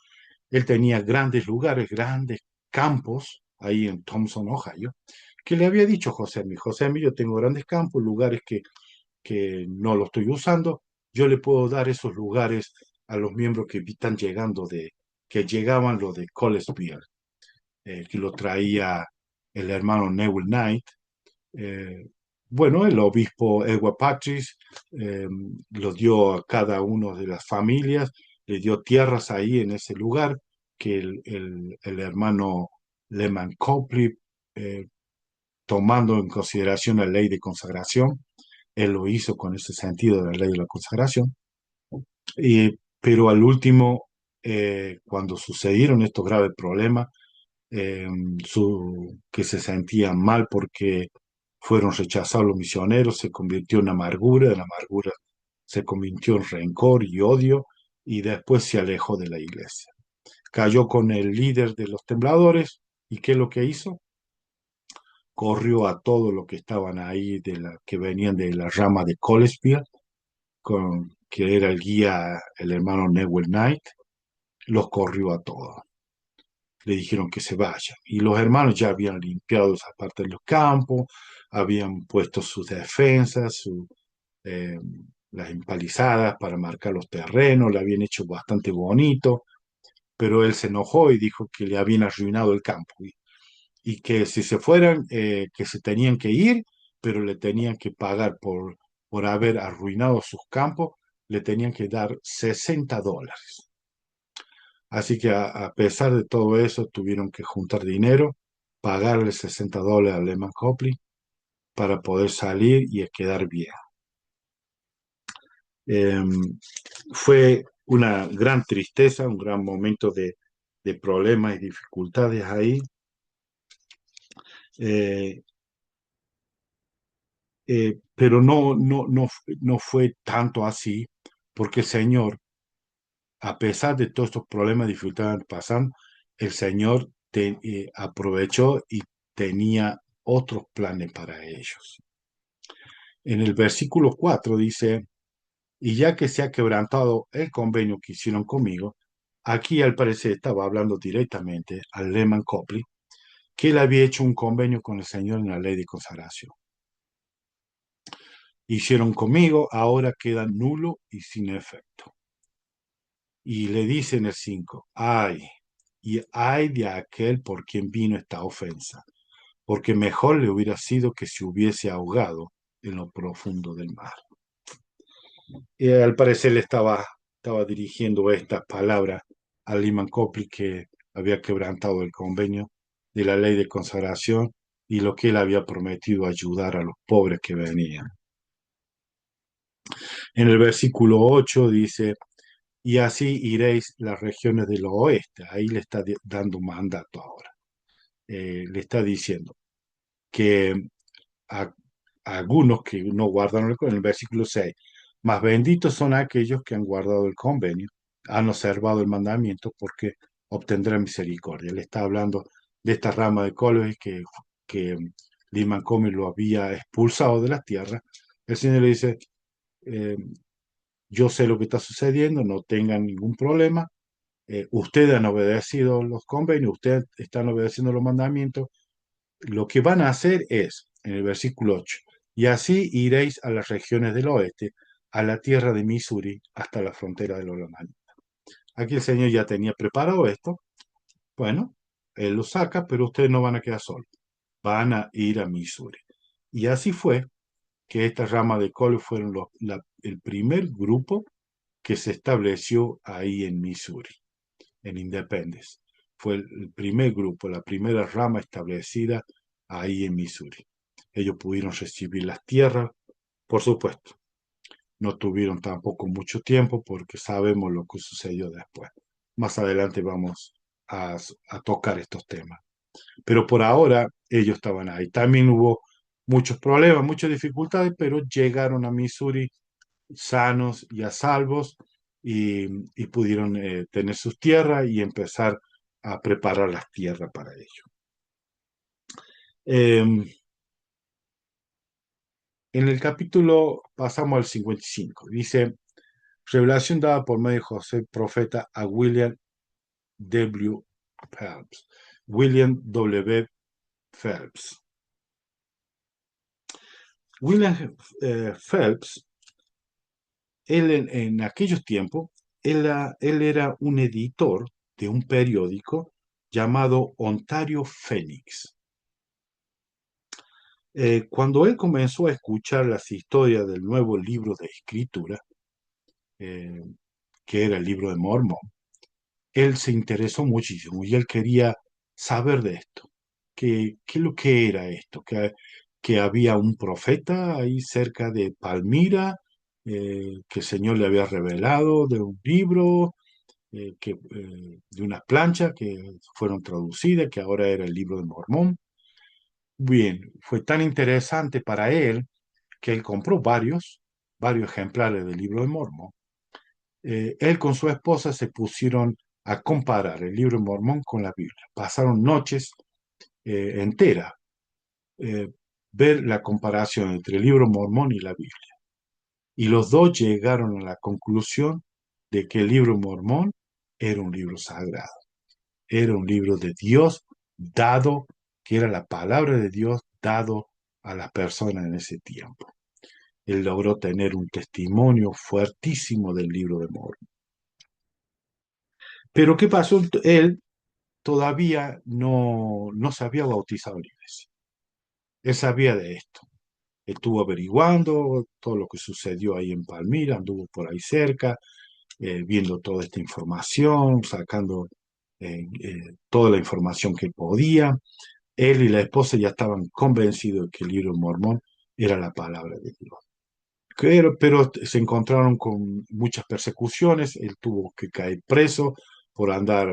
él tenía grandes lugares, grandes campos ahí en Thompson, Ohio, que le había dicho José, yo tengo grandes campos, lugares que no lo estoy usando, yo le puedo dar esos lugares a los miembros que están llegando que llegaban los de Colesville, que lo traía el hermano Newell Knight. Eh, bueno, el obispo Edward Patrice lo dio a cada uno de las familias, le dio tierras ahí en ese lugar que el hermano Lehman Copley, eh, tomando en consideración la ley de consagración, él lo hizo con ese sentido de la ley de la consagración. Pero al último, cuando sucedieron estos graves problemas, eh, que se sentían mal porque fueron rechazados los misioneros, se convirtió en amargura, de la amargura se convirtió en rencor y odio, y después se alejó de la iglesia. Cayó con el líder de los tembladores, ¿y qué es lo que hizo? Corrió a todos los que estaban ahí, que venían de la rama de Colesville, que era el guía, el hermano Newell Knight, los corrió a todos. Le dijeron que se vayan. Y los hermanos ya habían limpiado esa parte de los campos, habían puesto sus defensas, eh, las empalizadas para marcar los terrenos, le habían hecho bastante bonito, pero él se enojó y dijo que le habían arruinado el campo y que si se fueran, que se tenían que ir, pero le tenían que pagar por haber arruinado sus campos, le tenían que dar $60. Así que a pesar de todo eso, tuvieron que juntar dinero, pagarle $60 a Lehman Copley para poder salir y quedar bien. Eh, Fue una gran tristeza, un gran momento de problemas y dificultades ahí. Eh, pero no fue tanto así, porque el Señor, a pesar de todos estos problemas y dificultades pasando, el Señor aprovechó y tenía otros planes para ellos. En el versículo 4 dice, y ya que se ha quebrantado el convenio que hicieron conmigo, aquí al parecer estaba hablando directamente al Lehman Copley, que él había hecho un convenio con el Señor en la ley de consagración. Hicieron conmigo, ahora queda nulo y sin efecto. Y le dice en el 5, ay, y ay de aquel por quien vino esta ofensa, porque mejor le hubiera sido que se hubiese ahogado en lo profundo del mar. Y al parecer le estaba dirigiendo estas palabras a Lyman Copley, que había quebrantado el convenio de la ley de consagración y lo que él había prometido ayudar a los pobres que venían. En el versículo 8 dice, y así iréis las regiones del oeste. Ahí le está dando un mandato ahora. Le está diciendo que a, a algunos que no guardaron en el versículo 6, más benditos son aquellos que han guardado el convenio, han observado el mandamiento, porque obtendrán misericordia. Le está hablando de esta rama de Colby que Lyman Comey lo había expulsado de la tierra. El Señor le dice, eh, yo sé lo que está sucediendo, no tengan ningún problema. Ustedes han obedecido los convenios, ustedes están obedeciendo los mandamientos. Lo que van a hacer es, en el versículo 8, y así iréis a las regiones del oeste, a la tierra de Missouri, hasta la frontera de los Lamanitas. Aquí el Señor ya tenía preparado esto. Bueno, Él lo saca, pero ustedes no van a quedar solos. Van a ir a Missouri. Y así fue que esta rama de Cole fueron el primer grupo que se estableció ahí en Missouri, en Independence. Fue el primer grupo, la primera rama establecida ahí en Missouri. Ellos pudieron recibir las tierras, por supuesto. No tuvieron tampoco mucho tiempo porque sabemos lo que sucedió después. Más adelante vamos a tocar estos temas. Pero por ahora ellos estaban ahí. También hubo muchos problemas, muchas dificultades, pero llegaron a Missouri sanos y a salvos y pudieron tener sus tierras y empezar a preparar las tierras para ello. En el capítulo pasamos al 55. Dice, revelación dada por medio de José, profeta, a William W. Phelps. William W. Phelps. William Phelps, él en aquellos tiempos, él era un editor de un periódico llamado Ontario Phoenix. Cuando él comenzó a escuchar las historias del nuevo libro de escritura, eh, que era el libro de Mormón, él se interesó muchísimo y él quería saber de esto. ¿Qué es lo que era esto? Que había un profeta ahí cerca de Palmira, que el Señor le había revelado de un libro, de unas planchas que fueron traducidas, que ahora era el libro de Mormón. Bien, fue tan interesante para él que él compró varios ejemplares del libro de Mormón. Él con su esposa se pusieron a comparar el libro de Mormón con la Biblia. Pasaron noches enteras eh, ver la comparación entre el libro Mormón y la Biblia. Y los dos llegaron a la conclusión de que el libro Mormón era un libro sagrado, era un libro de Dios dado, que era la palabra de Dios dado a las personas en ese tiempo. Él logró tener un testimonio fuertísimo del libro de Mormón. Pero ¿qué pasó? Él todavía no se había bautizado en la iglesia. Él sabía de esto. Estuvo averiguando todo lo que sucedió ahí en Palmira, anduvo por ahí cerca, viendo toda esta información, sacando toda la información que podía. Él y la esposa ya estaban convencidos de que el libro de Mormón era la palabra de Dios. Pero se encontraron con muchas persecuciones, él tuvo que caer preso por andar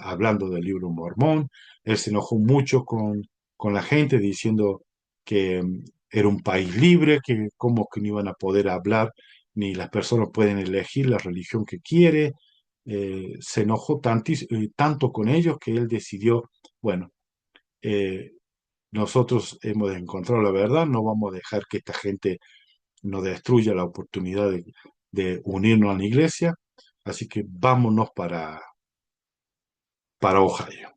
hablando del libro Mormón. Él se enojó mucho con la gente diciendo que era un país libre, que cómo que no iban a poder hablar, ni las personas pueden elegir la religión que quiere. Se enojó tanto con ellos que él decidió, bueno, eh, nosotros hemos encontrado la verdad, no vamos a dejar que esta gente nos destruya la oportunidad de unirnos a la iglesia, así que vámonos para Ohio.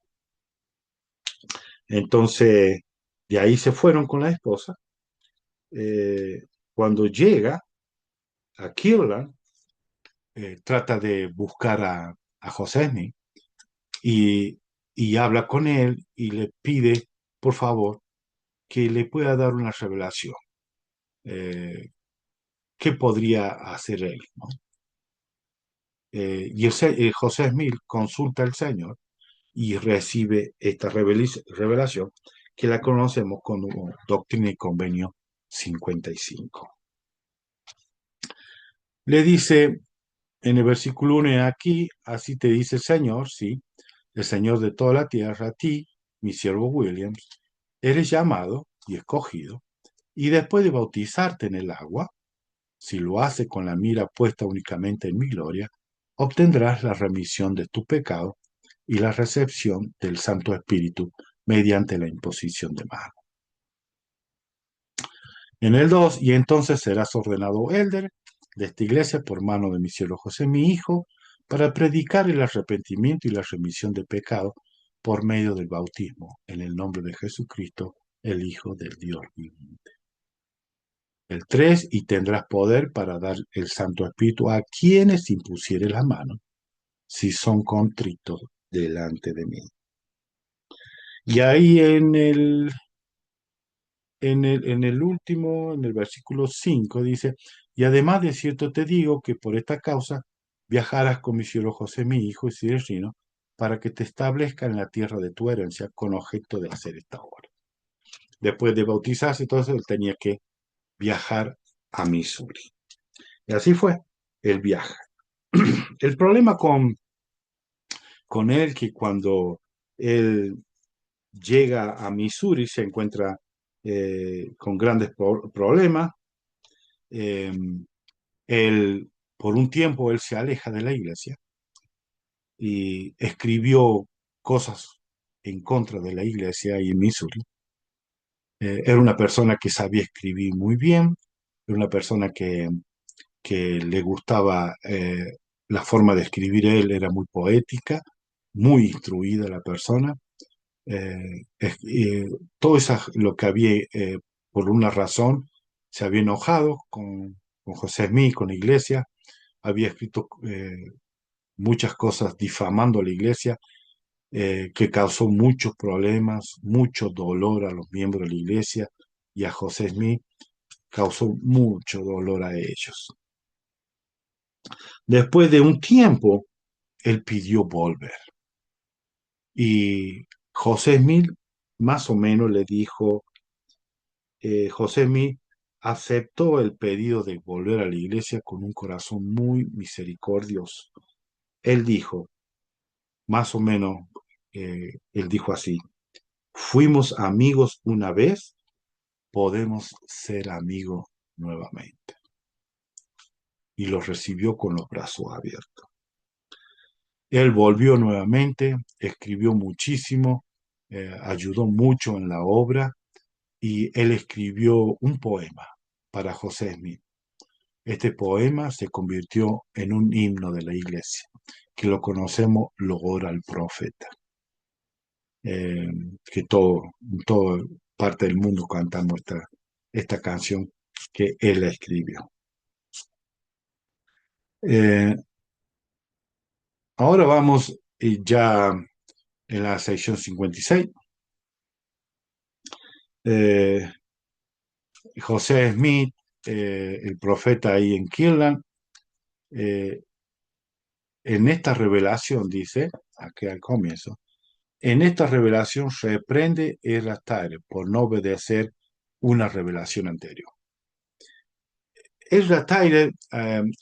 Entonces, de ahí se fueron con la esposa. Eh, Cuando llega a Kirtland, trata de buscar a José Smith y, y habla con él y le pide por favor, que le pueda dar una revelación. Eh, ¿Qué podría hacer él? ¿No? José Smith consulta al Señor y recibe esta revelación que la conocemos como Doctrina y Convenio 55. Le dice en el versículo 1 aquí, así te dice el Señor, sí, el Señor de toda la tierra, a ti, mi siervo Williams, eres llamado y escogido, y después de bautizarte en el agua, si lo hace con la mira puesta únicamente en mi gloria, obtendrás la remisión de tu pecado y la recepción del Santo Espíritu mediante la imposición de manos. En el 2 y entonces serás ordenado elder de esta iglesia por mano de mi siervo José, mi hijo, para predicar el arrepentimiento y la remisión de pecado por medio del bautismo, en el nombre de Jesucristo, el Hijo del Dios viviente. El 3 y tendrás poder para dar el Santo Espíritu a quienes impusiere la mano, si son contritos delante de mí. Y ahí en el último, en el versículo 5 dice, y además de cierto te digo que por esta causa viajarás con mi siervo José, mi hijo, y sireno, para que te establezca en la tierra de tu herencia con objeto de hacer esta obra. Después de bautizarse, entonces él tenía que viajar a Missouri. Y así fue el viaje. El problema con él, que cuando él llega a Missouri se encuentra con grandes problemas. Eh, por un tiempo él se aleja de la iglesia y escribió cosas en contra de la iglesia ahí en Missouri. Era una persona que sabía escribir muy bien, era una persona que le gustaba la forma de escribir él, era muy poética, muy instruida la persona. Todo eso, lo que había, por una razón, se había enojado con José Smith, con la iglesia, había escrito muchas cosas difamando a la iglesia, que causó muchos problemas, mucho dolor a los miembros de la iglesia y a José Smith causó mucho dolor a ellos. Después de un tiempo, él pidió volver y José Smith más o menos le dijo, José Smith aceptó el pedido de volver a la iglesia con un corazón muy misericordioso. Él dijo, más o menos, él dijo así, fuimos amigos una vez, podemos ser amigos nuevamente. Y lo recibió con los brazos abiertos. Él volvió nuevamente, escribió muchísimo, ayudó mucho en la obra y él escribió un poema para José Smith. Este poema se convirtió en un himno de la iglesia, que lo conocemos, lo ora el profeta, eh, que todo parte del mundo cantamos esta canción que él escribió. Eh, Ahora vamos ya en la sección 56. Eh, José Smith, el profeta ahí en Kirtland, eh, en esta revelación dice, aquí al comienzo, en esta revelación reprende Errataire por no obedecer una revelación anterior. Errataire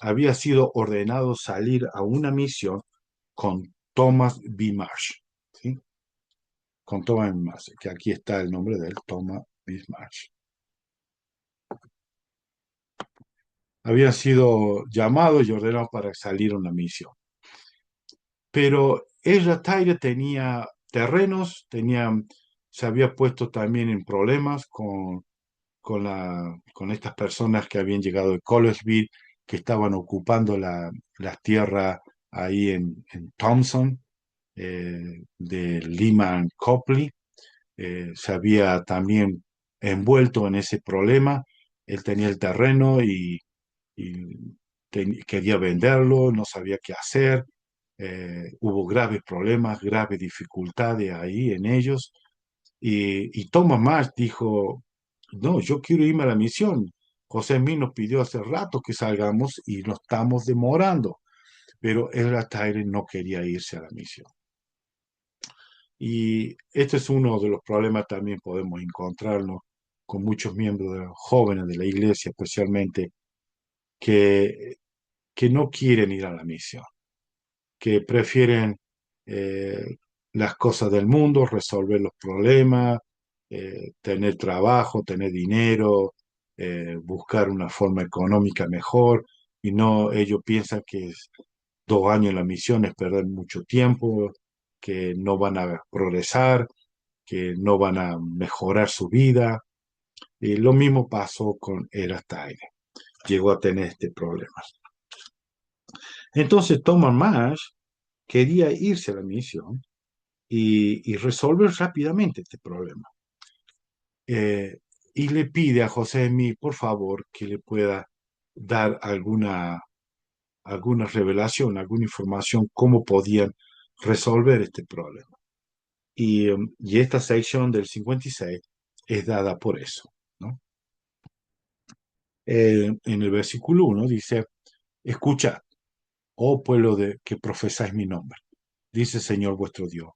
había sido ordenado salir a una misión con Thomas B. Marsh, ¿sí? Con Thomas B. Marsh, que aquí está el nombre de él, Thomas B. Marsh. Había sido llamado y ordenado para salir a una misión. Pero Errataire tenía terrenos, se había puesto también en problemas con estas personas que habían llegado de Colesville, que estaban ocupando las tierras ahí en Thompson, de Lehman Copley. Se había también envuelto en ese problema. Él tenía el terreno y quería venderlo, no sabía qué hacer. Hubo graves problemas, graves dificultades ahí en ellos. Y Thomas Marsh dijo, no, yo quiero irme a la misión. José Smith nos pidió hace rato que salgamos y nos estamos demorando, pero Ezra Tyler no quería irse a la misión. Y este es uno de los problemas también podemos encontrarnos con muchos miembros de los jóvenes de la iglesia, especialmente, que, que no quieren ir a la misión, que prefieren eh, las cosas del mundo, resolver los problemas, tener trabajo, tener dinero, buscar una forma económica mejor, y no, ellos piensan que 2 años en la misión es perder mucho tiempo, que no van a progresar, que no van a mejorar su vida. Y lo mismo pasó con Erastais. Llegó a tener este problema. Entonces Thomas Marsh quería irse a la misión y resolver rápidamente este problema. Eh, y le pide a José Smith, por favor, que le pueda dar alguna revelación, alguna información, cómo podían resolver este problema. Y esta sección del 56 es dada por eso, ¿no? En el versículo 1 dice, escuchad, oh pueblo que profesáis mi nombre, dice el Señor vuestro Dios,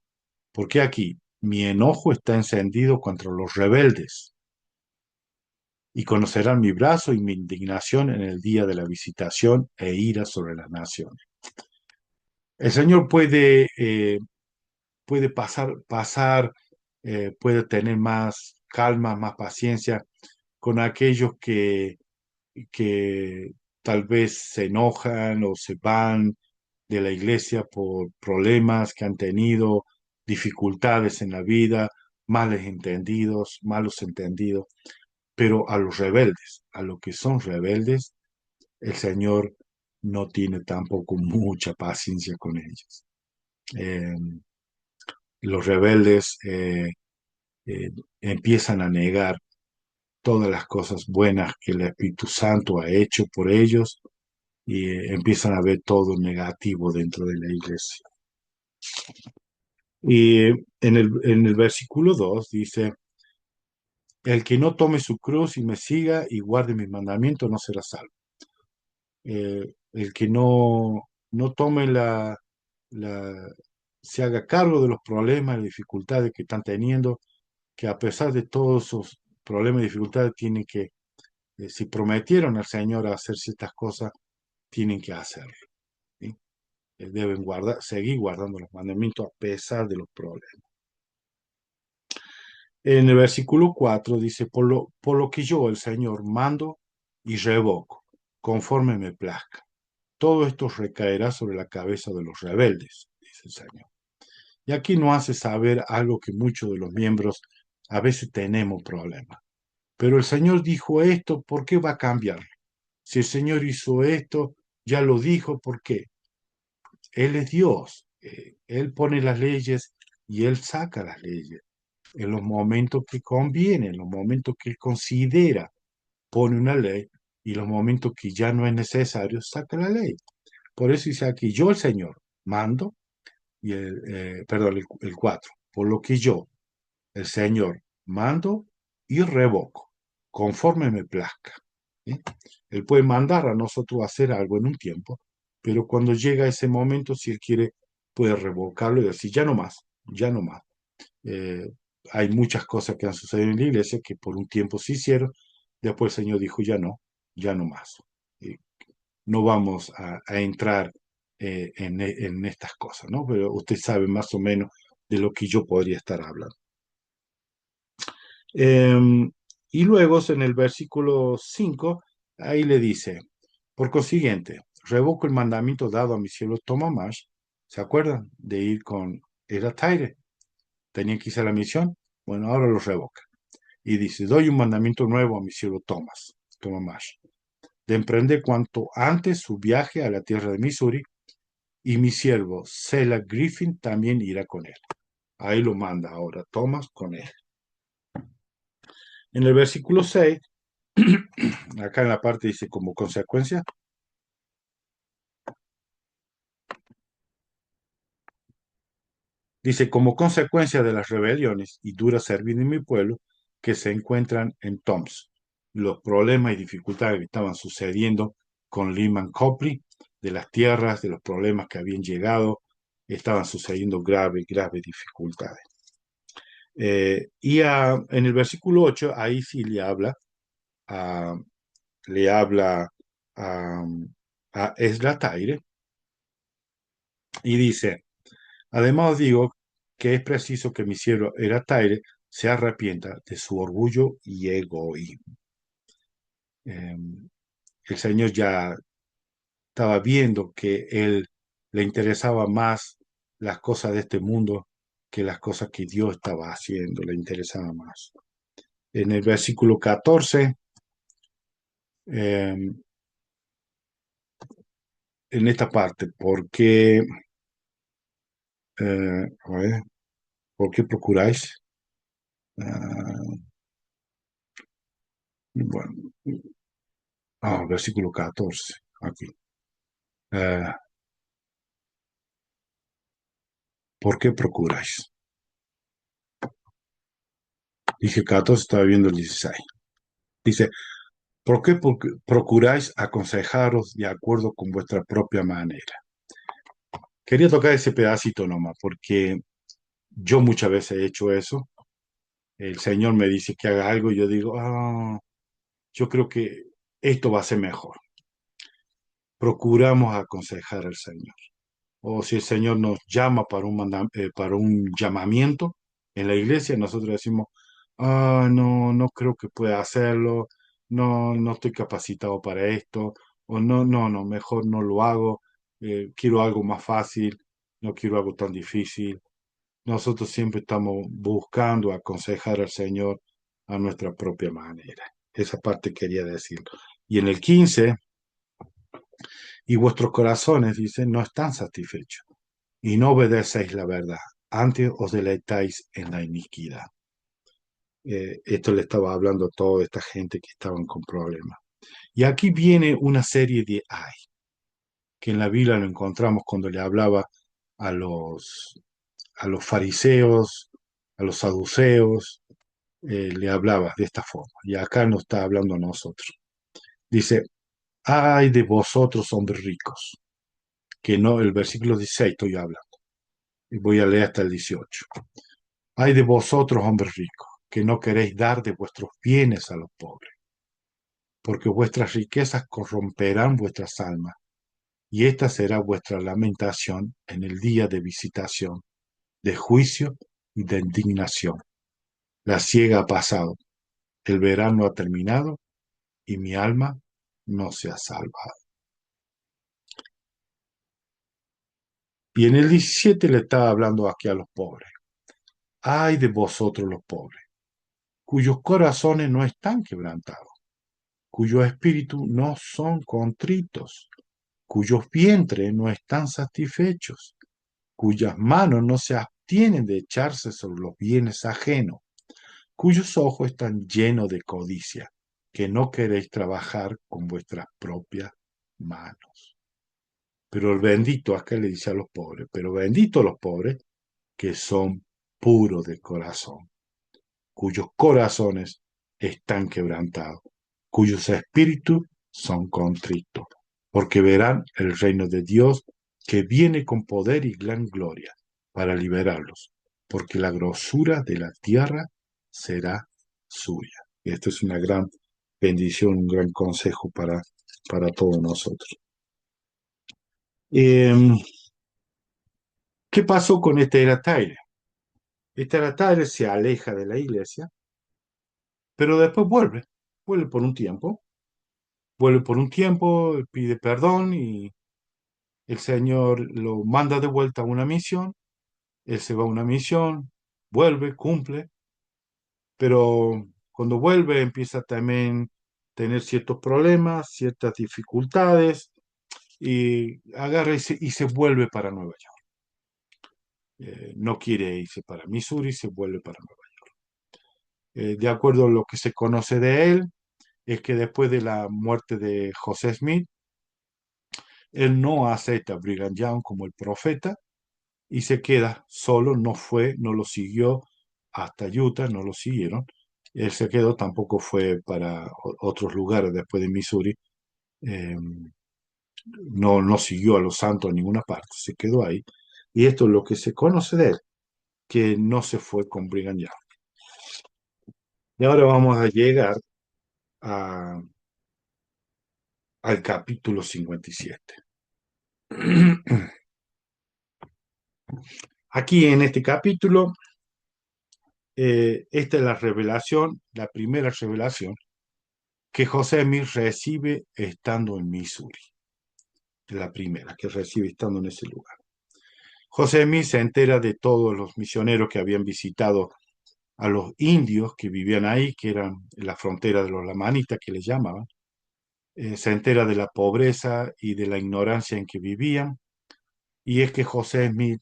porque aquí mi enojo está encendido contra los rebeldes, y conocerán mi brazo y mi indignación en el día de la visitación e ira sobre las naciones. El Señor puede puede tener más calma, más paciencia con aquellos que tal vez se enojan o se van de la iglesia por problemas que han tenido, dificultades en la vida, malos entendidos, pero a los rebeldes, a los que son rebeldes, el Señor no tiene tampoco mucha paciencia con ellos. Eh, los rebeldes eh, empiezan a negar todas las cosas buenas que el Espíritu Santo ha hecho por ellos y empiezan a ver todo negativo dentro de la iglesia. Y en el versículo 2 dice, el que no tome su cruz y me siga y guarde mis mandamientos no será salvo. El que no tome la, se haga cargo de los problemas y dificultades que están teniendo, que a pesar de todos esos problemas y dificultades, tienen que, si prometieron al Señor hacer ciertas cosas, tienen que hacerlo. ¿Sí? Deben seguir guardando los mandamientos a pesar de los problemas. En el versículo 4 dice, por lo que yo, el Señor, mando y revoco, conforme me plazca. Todo esto recaerá sobre la cabeza de los rebeldes, dice el Señor. Y aquí nos hace saber algo que muchos de los miembros a veces tenemos problemas. Pero el Señor dijo esto, ¿por qué va a cambiar? Si el Señor hizo esto, ya lo dijo, ¿por qué? Él es Dios. Él pone las leyes y Él saca las leyes en los momentos que conviene, en los momentos que Él considera, pone una ley y los momentos que ya no es necesario, saca la ley. Por eso dice aquí, yo el Señor mando, perdón, el 4, por lo que yo, el Señor, mando y revoco, conforme me plazca. ¿Sí? Él puede mandar a nosotros a hacer algo en un tiempo, pero cuando llega ese momento, si Él quiere, puede revocarlo y decir, ya no más, ya no más. Eh, hay muchas cosas que han sucedido en la iglesia que por un tiempo se hicieron, después el Señor dijo, ya no más. Y no vamos a entrar en estas cosas, ¿no? Pero usted sabe más o menos de lo que yo podría estar hablando. Y luego en el versículo 5, ahí le dice, por consiguiente, revoco el mandamiento dado a mi siervo Tomás, ¿se acuerdan? De ir con era Taire, tenía que irse a la misión, bueno, ahora lo revoca. Y dice, doy un mandamiento nuevo a mi siervo Tomás, de emprender cuanto antes su viaje a la tierra de Missouri, y mi siervo Sela Griffin también irá con él. Ahí lo manda ahora Thomas con él. En el versículo 6, acá en la parte dice como consecuencia, Dice, como consecuencia de las rebeliones y dura servir de mi pueblo que se encuentran en Toms, los problemas y dificultades que estaban sucediendo con Lehman Copley, de las tierras, de los problemas que habían llegado, estaban sucediendo graves dificultades. En el versículo 8 ahí sí a, le habla a, a Esdrataire y dice, además os digo que es preciso que mi siervo Erataire se arrepienta de su orgullo y egoísmo. Eh, el Señor ya estaba viendo que él le interesaba más las cosas de este mundo que las cosas que Dios estaba haciendo, le interesaba más. En el versículo 14, eh, en esta parte, a ver, ¿por qué procuráis? Ah, bueno, versículo 14, aquí. Eh, ¿Por qué procuráis? Dije 14, estaba viendo el 16. Dice, ¿por qué procuráis aconsejaros de acuerdo con vuestra propia manera? Quería tocar ese pedacito nomás, porque yo muchas veces he hecho eso. El Señor me dice que haga algo y yo digo, yo creo que esto va a ser mejor. Procuramos aconsejar al Señor. O si el Señor nos llama para un llamamiento en la iglesia, nosotros decimos, no, no creo que pueda hacerlo, no, no estoy capacitado para esto, o no, no, no, mejor no lo hago, quiero algo más fácil, no quiero algo tan difícil. Nosotros siempre estamos buscando aconsejar al Señor a nuestra propia manera. Esa parte quería decirlo. Y en el 15 y vuestros corazones, dice, no están satisfechos y no obedecéis la verdad, antes os deleitáis en la iniquidad. Esto le estaba hablando a toda esta gente que estaban con problemas. Y aquí viene una serie de ay, que en la Biblia lo encontramos cuando le hablaba a a los fariseos, a los saduceos, le hablaba de esta forma. Y acá nos está hablando a nosotros. Dice, ay de vosotros, hombres ricos, que no, el versículo 16 estoy hablando. Y voy a leer hasta el 18. Ay de vosotros, hombres ricos, que no queréis dar de vuestros bienes a los pobres, porque vuestras riquezas corromperán vuestras almas, y esta será vuestra lamentación en el día de visitación, de juicio y de indignación. La siega ha pasado, el verano ha terminado, y mi alma no se ha salvado. Y en el 17 le estaba hablando aquí a los pobres. Ay de vosotros los pobres, cuyos corazones no están quebrantados, cuyos espíritus no son contritos, cuyos vientres no están satisfechos, cuyas manos no se abstienen de echarse sobre los bienes ajenos, cuyos ojos están llenos de codicia, que no queréis trabajar con vuestras propias manos. Pero el bendito, acá le dice a los pobres, pero bendito los pobres que son puros de corazón, cuyos corazones están quebrantados, cuyos espíritus son contritos, porque verán el reino de Dios que viene con poder y gran gloria para liberarlos, porque la grosura de la tierra será suya. Y esto es una gran bendición, un gran consejo para todos nosotros. Eh, ¿Qué pasó con este Erataire? Este Erataire se aleja de la iglesia, pero después vuelve por un tiempo, pide perdón y el Señor lo manda de vuelta a una misión, él se va a una misión, vuelve, cumple, pero cuando vuelve empieza también a tener ciertos problemas, ciertas dificultades y agarra y se vuelve para Nueva York. No quiere irse para Missouri, se vuelve para Nueva York. De acuerdo a lo que se conoce de él, es que después de la muerte de José Smith, él no acepta a Brigham Young como el profeta y se queda solo, no fue, no lo siguió hasta Utah, no lo siguieron. Él se quedó, tampoco fue para otros lugares después de Missouri. Eh, no siguió a los Santos en ninguna parte, se quedó ahí. Y esto es lo que se conoce de él, que no se fue con Brigham Young. Y ahora vamos a llegar a- al capítulo 57. Aquí en este capítulo, esta es la revelación, la primera revelación que José Smith recibe estando en Missouri. La primera que recibe estando en ese lugar. José Smith se entera de todos los misioneros que habían visitado a los indios que vivían ahí, que eran en la frontera de los lamanitas, que les llamaban. Se entera de la pobreza y de la ignorancia en que vivían. Y es que José Smith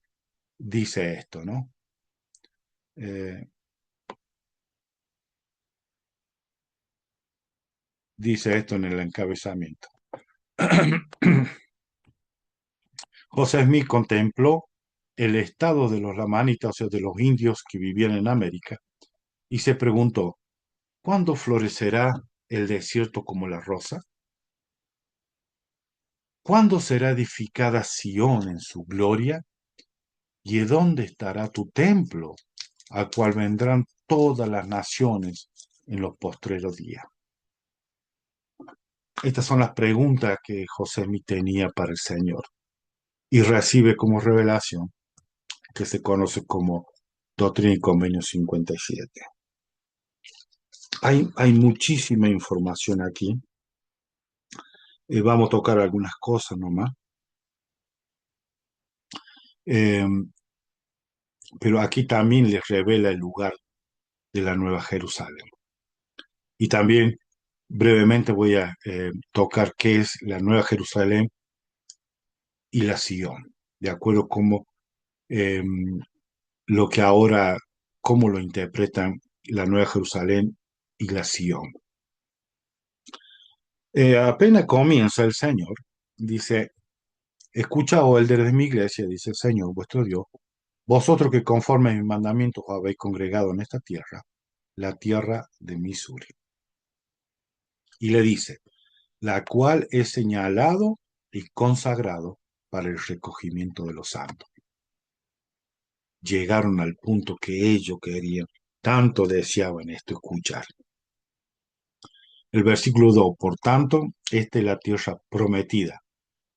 dice esto, ¿no? Eh, dice esto en el encabezamiento. José Smith contempló el estado de los lamanitas, o sea, de los indios que vivían en América, y se preguntó, ¿cuándo florecerá el desierto como la rosa? ¿Cuándo será edificada Sión en su gloria? ¿Y dónde estará tu templo, al cual vendrán todas las naciones en los postreros días? Estas son las preguntas que José Smith tenía para el Señor y recibe como revelación, que se conoce como Doctrina y Convenio 57. Hay muchísima información aquí. Vamos a tocar algunas cosas nomás. Eh, pero aquí también les revela el lugar de la Nueva Jerusalén. Y también brevemente voy a tocar qué es la Nueva Jerusalén y la Sion, de acuerdo como eh, lo que ahora, cómo lo interpretan la Nueva Jerusalén y la Sion. Apenas comienza el Señor, dice, escucha, oh élderes de mi iglesia, dice el Señor, vuestro Dios, vosotros que conforme a mis mandamientos os habéis congregado en esta tierra, la tierra de Missouri. Y le dice, la cual es señalado y consagrado para el recogimiento de los santos. Llegaron al punto que ellos querían, tanto deseaban esto escuchar. El versículo 2, por tanto, esta es la tierra prometida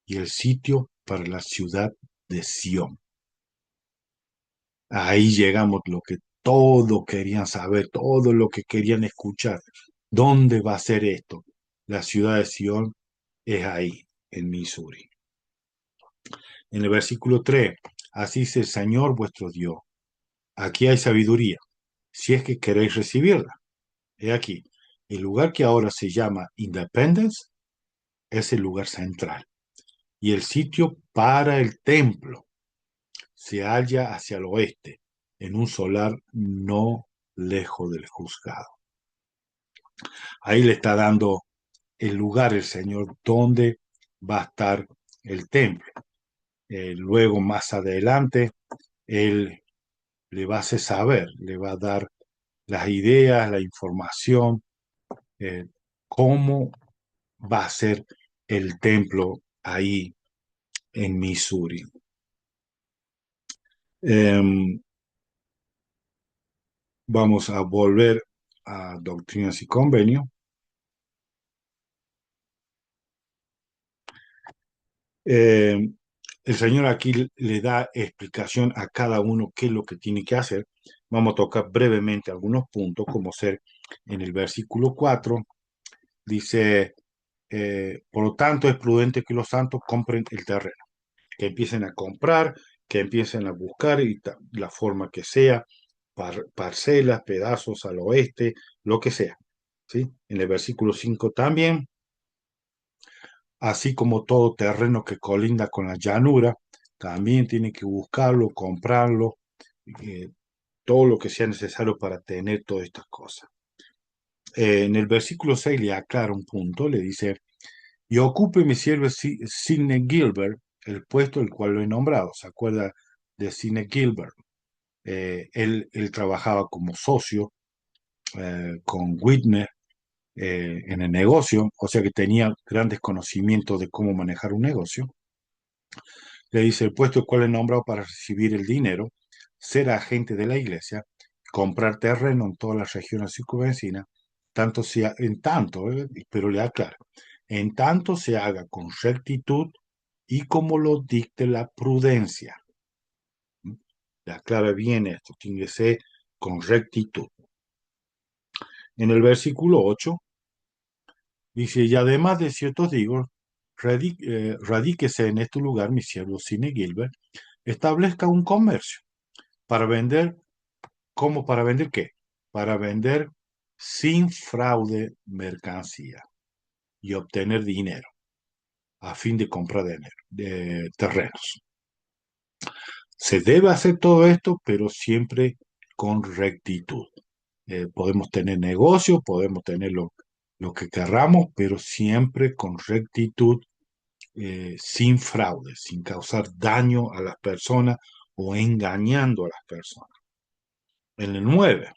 y el sitio para la ciudad de Sión. Ahí llegamos lo que todos querían saber, todo lo que querían escuchar. ¿Dónde va a ser esto? La ciudad de Sión es ahí, en Missouri. En el versículo 3, así dice el Señor vuestro Dios. Aquí hay sabiduría, si es que queréis recibirla. He aquí, el lugar que ahora se llama Independence es el lugar central y el sitio para el templo se halla hacia el oeste, en un solar no lejos del juzgado. Ahí le está dando el lugar el Señor donde va a estar el templo. Luego, más adelante, Él le va a hacer saber, le va a dar las ideas, la información, eh, cómo va a ser el templo ahí en Missouri. Eh, vamos a volver a Doctrinas y Convenios. Eh, el Señor aquí le da explicación a cada uno qué es lo que tiene que hacer. Vamos a tocar brevemente algunos puntos, como ser en el versículo 4, dice, por lo tanto es prudente que los santos compren el terreno, que empiecen a comprar, que empiecen a buscar y la forma que sea, parcelas, pedazos al oeste, lo que sea. ¿Sí? En el versículo 5 también, así como todo terreno que colinda con la llanura, también tiene que buscarlo, comprarlo, eh, todo lo que sea necesario para tener todas estas cosas. En el versículo 6 le aclara un punto, le dice, y ocupe mi siervo Sidney Gilbert el puesto el cual lo he nombrado. ¿Se acuerda de Cine Gilbert. Él trabajaba como socio con Whitney en el negocio, o sea que tenía grandes conocimientos de cómo manejar un negocio. Le dice el puesto el cual es nombrado para recibir el dinero, ser agente de la iglesia, comprar terreno en todas las regiones circunvecinas, tanto sea, en tanto, pero le aclara, en tanto se haga con rectitud y como lo dicte la prudencia. Le aclara bien esto, tiene que ser con rectitud. En el versículo 8 dice, y además de ciertos digo, radíquese en este lugar mi siervo Cine Gilbert, establezca un comercio para vender. ¿Cómo para vender qué? Para vender sin fraude mercancía y obtener dinero a fin de compra de terrenos. Se debe hacer todo esto, pero siempre con rectitud. Podemos tener negocio, podemos tener lo que querramos, pero siempre con rectitud, sin fraude, sin causar daño a las personas o engañando a las personas. En el 9.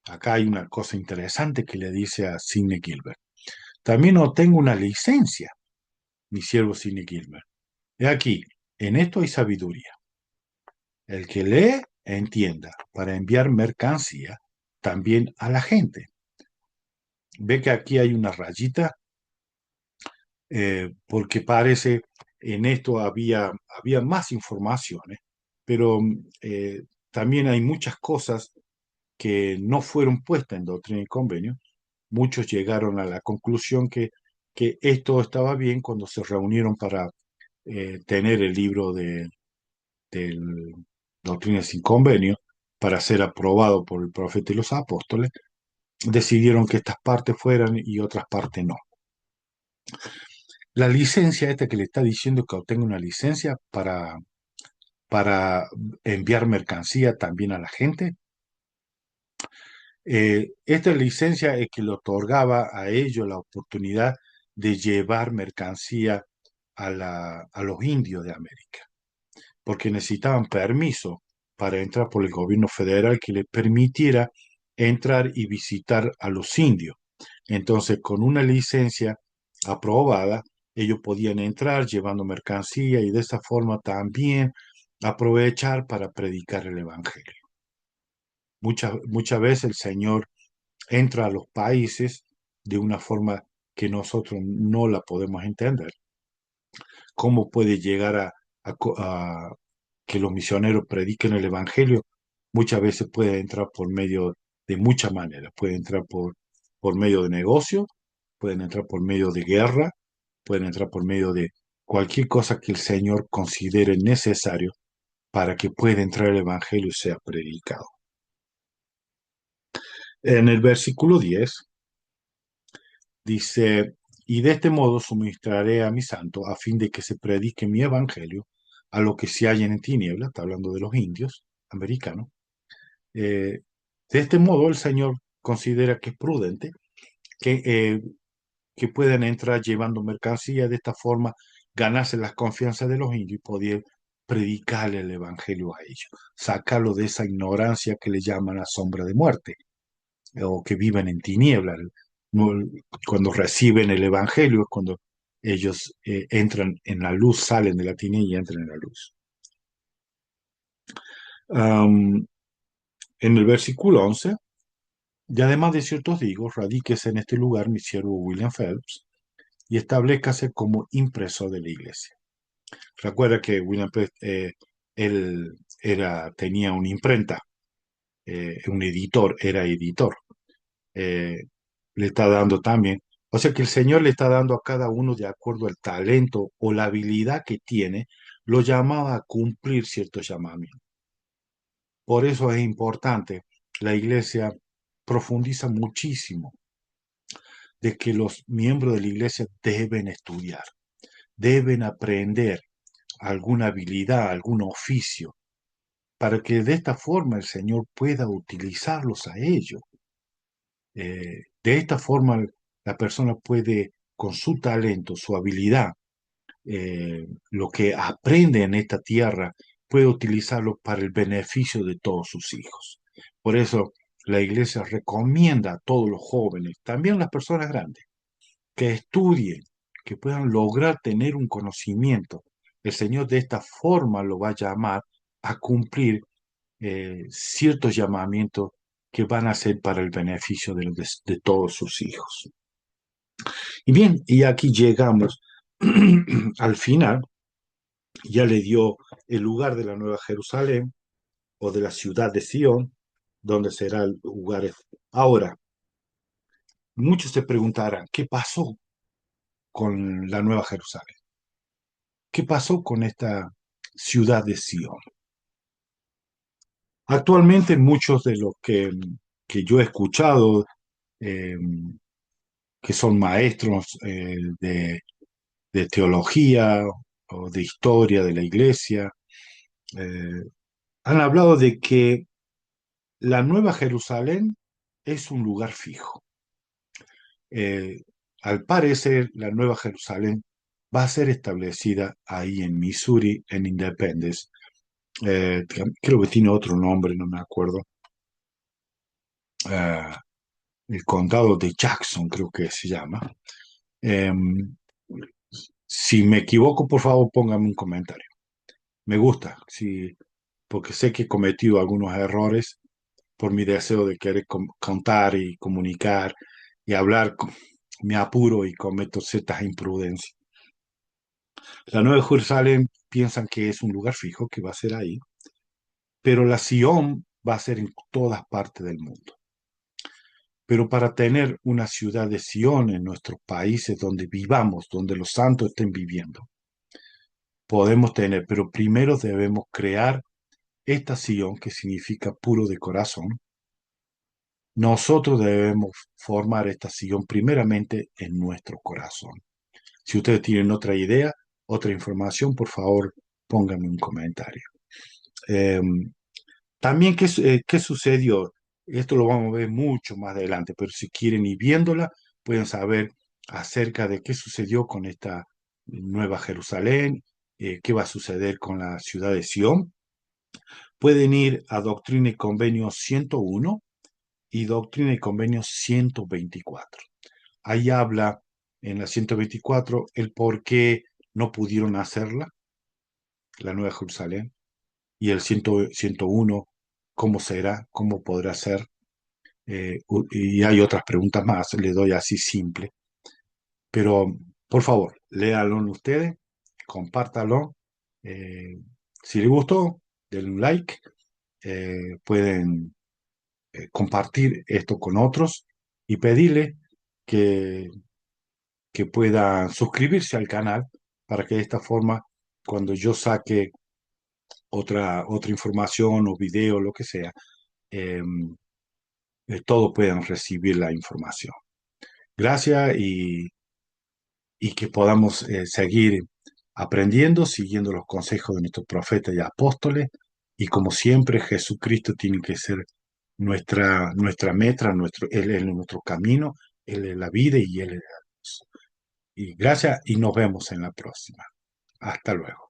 Acá hay una cosa interesante que le dice a Sidney Gilbert. También obtengo una licencia, mi siervo Sidney Gilbert. He aquí, en esto hay sabiduría. El que lee, entienda, para enviar mercancía también a la gente. Ve que aquí hay una rayita, porque parece en esto había más informaciones, pero también hay muchas cosas que no fueron puestas en Doctrina y Convenio. Muchos llegaron a la conclusión que esto estaba bien cuando se reunieron para tener el libro del Doctrina sin Convenio para ser aprobado por el profeta y los apóstoles. Decidieron que estas partes fueran y otras partes no. La licencia esta que le está diciendo que obtenga una licencia para enviar mercancía también a la gente. Esta licencia es que le otorgaba a ellos la oportunidad de llevar mercancía a los indios de América, porque necesitaban permiso para entrar por el gobierno federal que les permitiera entrar y visitar a los indios. Entonces, con una licencia aprobada, ellos podían entrar llevando mercancía y de esa forma también aprovechar para predicar el Evangelio. Muchas veces el Señor entra a los países de una forma que nosotros no la podemos entender. ¿Cómo puede llegar a que los misioneros prediquen el Evangelio? Muchas veces puede entrar por medio de muchas maneras. Puede entrar por medio de negocio, pueden entrar por medio de guerra, pueden entrar por medio de cualquier cosa que el Señor considere necesario para que pueda entrar el Evangelio y sea predicado. En el versículo 10 dice, y de este modo suministraré a mi santo a fin de que se predique mi evangelio a los que se hallen en tinieblas, está hablando de los indios americanos. De este modo el Señor considera que es prudente que, que puedan entrar llevando mercancía, de esta forma ganarse las confianzas de los indios y poder predicarle el evangelio a ellos, sacarlo de esa ignorancia que le llaman la sombra de muerte o que viven en tinieblas. No, cuando reciben el Evangelio es cuando ellos entran en la luz, salen de la tiniebla y entran en la luz. Um, en el versículo 11, y además de ciertos digo, radíquese en este lugar mi siervo William Phelps y establezcase como impresor de la iglesia. Recuerda que William Phelps, él tenía una imprenta, un editor, era editor. eh, Le está dando también. O sea que el Señor le está dando a cada uno de acuerdo al talento o la habilidad que tiene, lo llamaba a cumplir ciertos llamamientos. Por eso es importante, la iglesia profundiza muchísimo de que los miembros de la iglesia deben estudiar, deben aprender alguna habilidad, algún oficio, para que de esta forma el Señor pueda utilizarlos a ellos. De esta forma, la persona puede, con su talento, su habilidad, lo que aprende en esta tierra, puede utilizarlo para el beneficio de todos sus hijos. Por eso la iglesia recomienda a todos los jóvenes, también las personas grandes, que estudien, que puedan lograr tener un conocimiento. El Señor de esta forma lo va a llamar a cumplir ciertos llamamientos que van a ser para el beneficio de todos sus hijos. Y bien, y aquí llegamos al final, ya le dio el lugar de la Nueva Jerusalén o de la ciudad de Sion, donde será el lugar. Ahora, muchos se preguntarán, ¿qué pasó con la Nueva Jerusalén? ¿Qué pasó con esta ciudad de Sion? Actualmente muchos de los que yo he escuchado, eh, que son maestros de teología o de historia de la iglesia, eh, han hablado de que la Nueva Jerusalén es un lugar fijo. Eh, Al parecer, la Nueva Jerusalén va a ser establecida ahí en Missouri, en Independence. Creo que tiene otro nombre, no me acuerdo. Eh, el condado de Jackson, creo que se llama. Eh, si me equivoco, por favor, póngame un comentario. Me gusta, sí, porque sé que he cometido algunos errores por mi deseo de querer contar y comunicar y hablar. Me apuro y cometo ciertas imprudencias. La Nueva Jerusalén piensan que es un lugar fijo, que va a ser ahí, pero la Sion va a ser en todas partes del mundo. Pero para tener una ciudad de Sion en nuestros países donde vivamos, donde los santos estén viviendo, podemos tener, pero primero debemos crear esta Sion, que significa puro de corazón. Nosotros debemos formar esta Sion primeramente en nuestro corazón. Si ustedes tienen otra idea, otra información, por favor, pónganme un comentario. Eh, También, ¿qué sucedió? Esto lo vamos a ver mucho más adelante, pero si quieren ir viéndola, pueden saber acerca de qué sucedió con esta Nueva Jerusalén, qué va a suceder con la ciudad de Sion. Pueden ir a Doctrina y Convenio 101 y Doctrina y Convenio 124. Ahí habla en la 124 el por qué no pudieron hacerla, la Nueva Jerusalén, y el 101 cómo será, cómo podrá ser. Y hay otras preguntas más, le doy así simple. Pero por favor, léanlo ustedes, compártalo. Eh, si les gustó, denle un like. Pueden compartir esto con otros y pedirle que, que puedan suscribirse al canal para que de esta forma, cuando yo saque otra información o video, lo que sea, eh, todos puedan recibir la información. Gracias y que podamos seguir aprendiendo, siguiendo los consejos de nuestros profetas y apóstoles. Y como siempre, Jesucristo tiene que ser nuestra meta, Él es nuestro camino, Él es la vida y Él es la luz. Y gracias y nos vemos en la próxima. Hasta luego.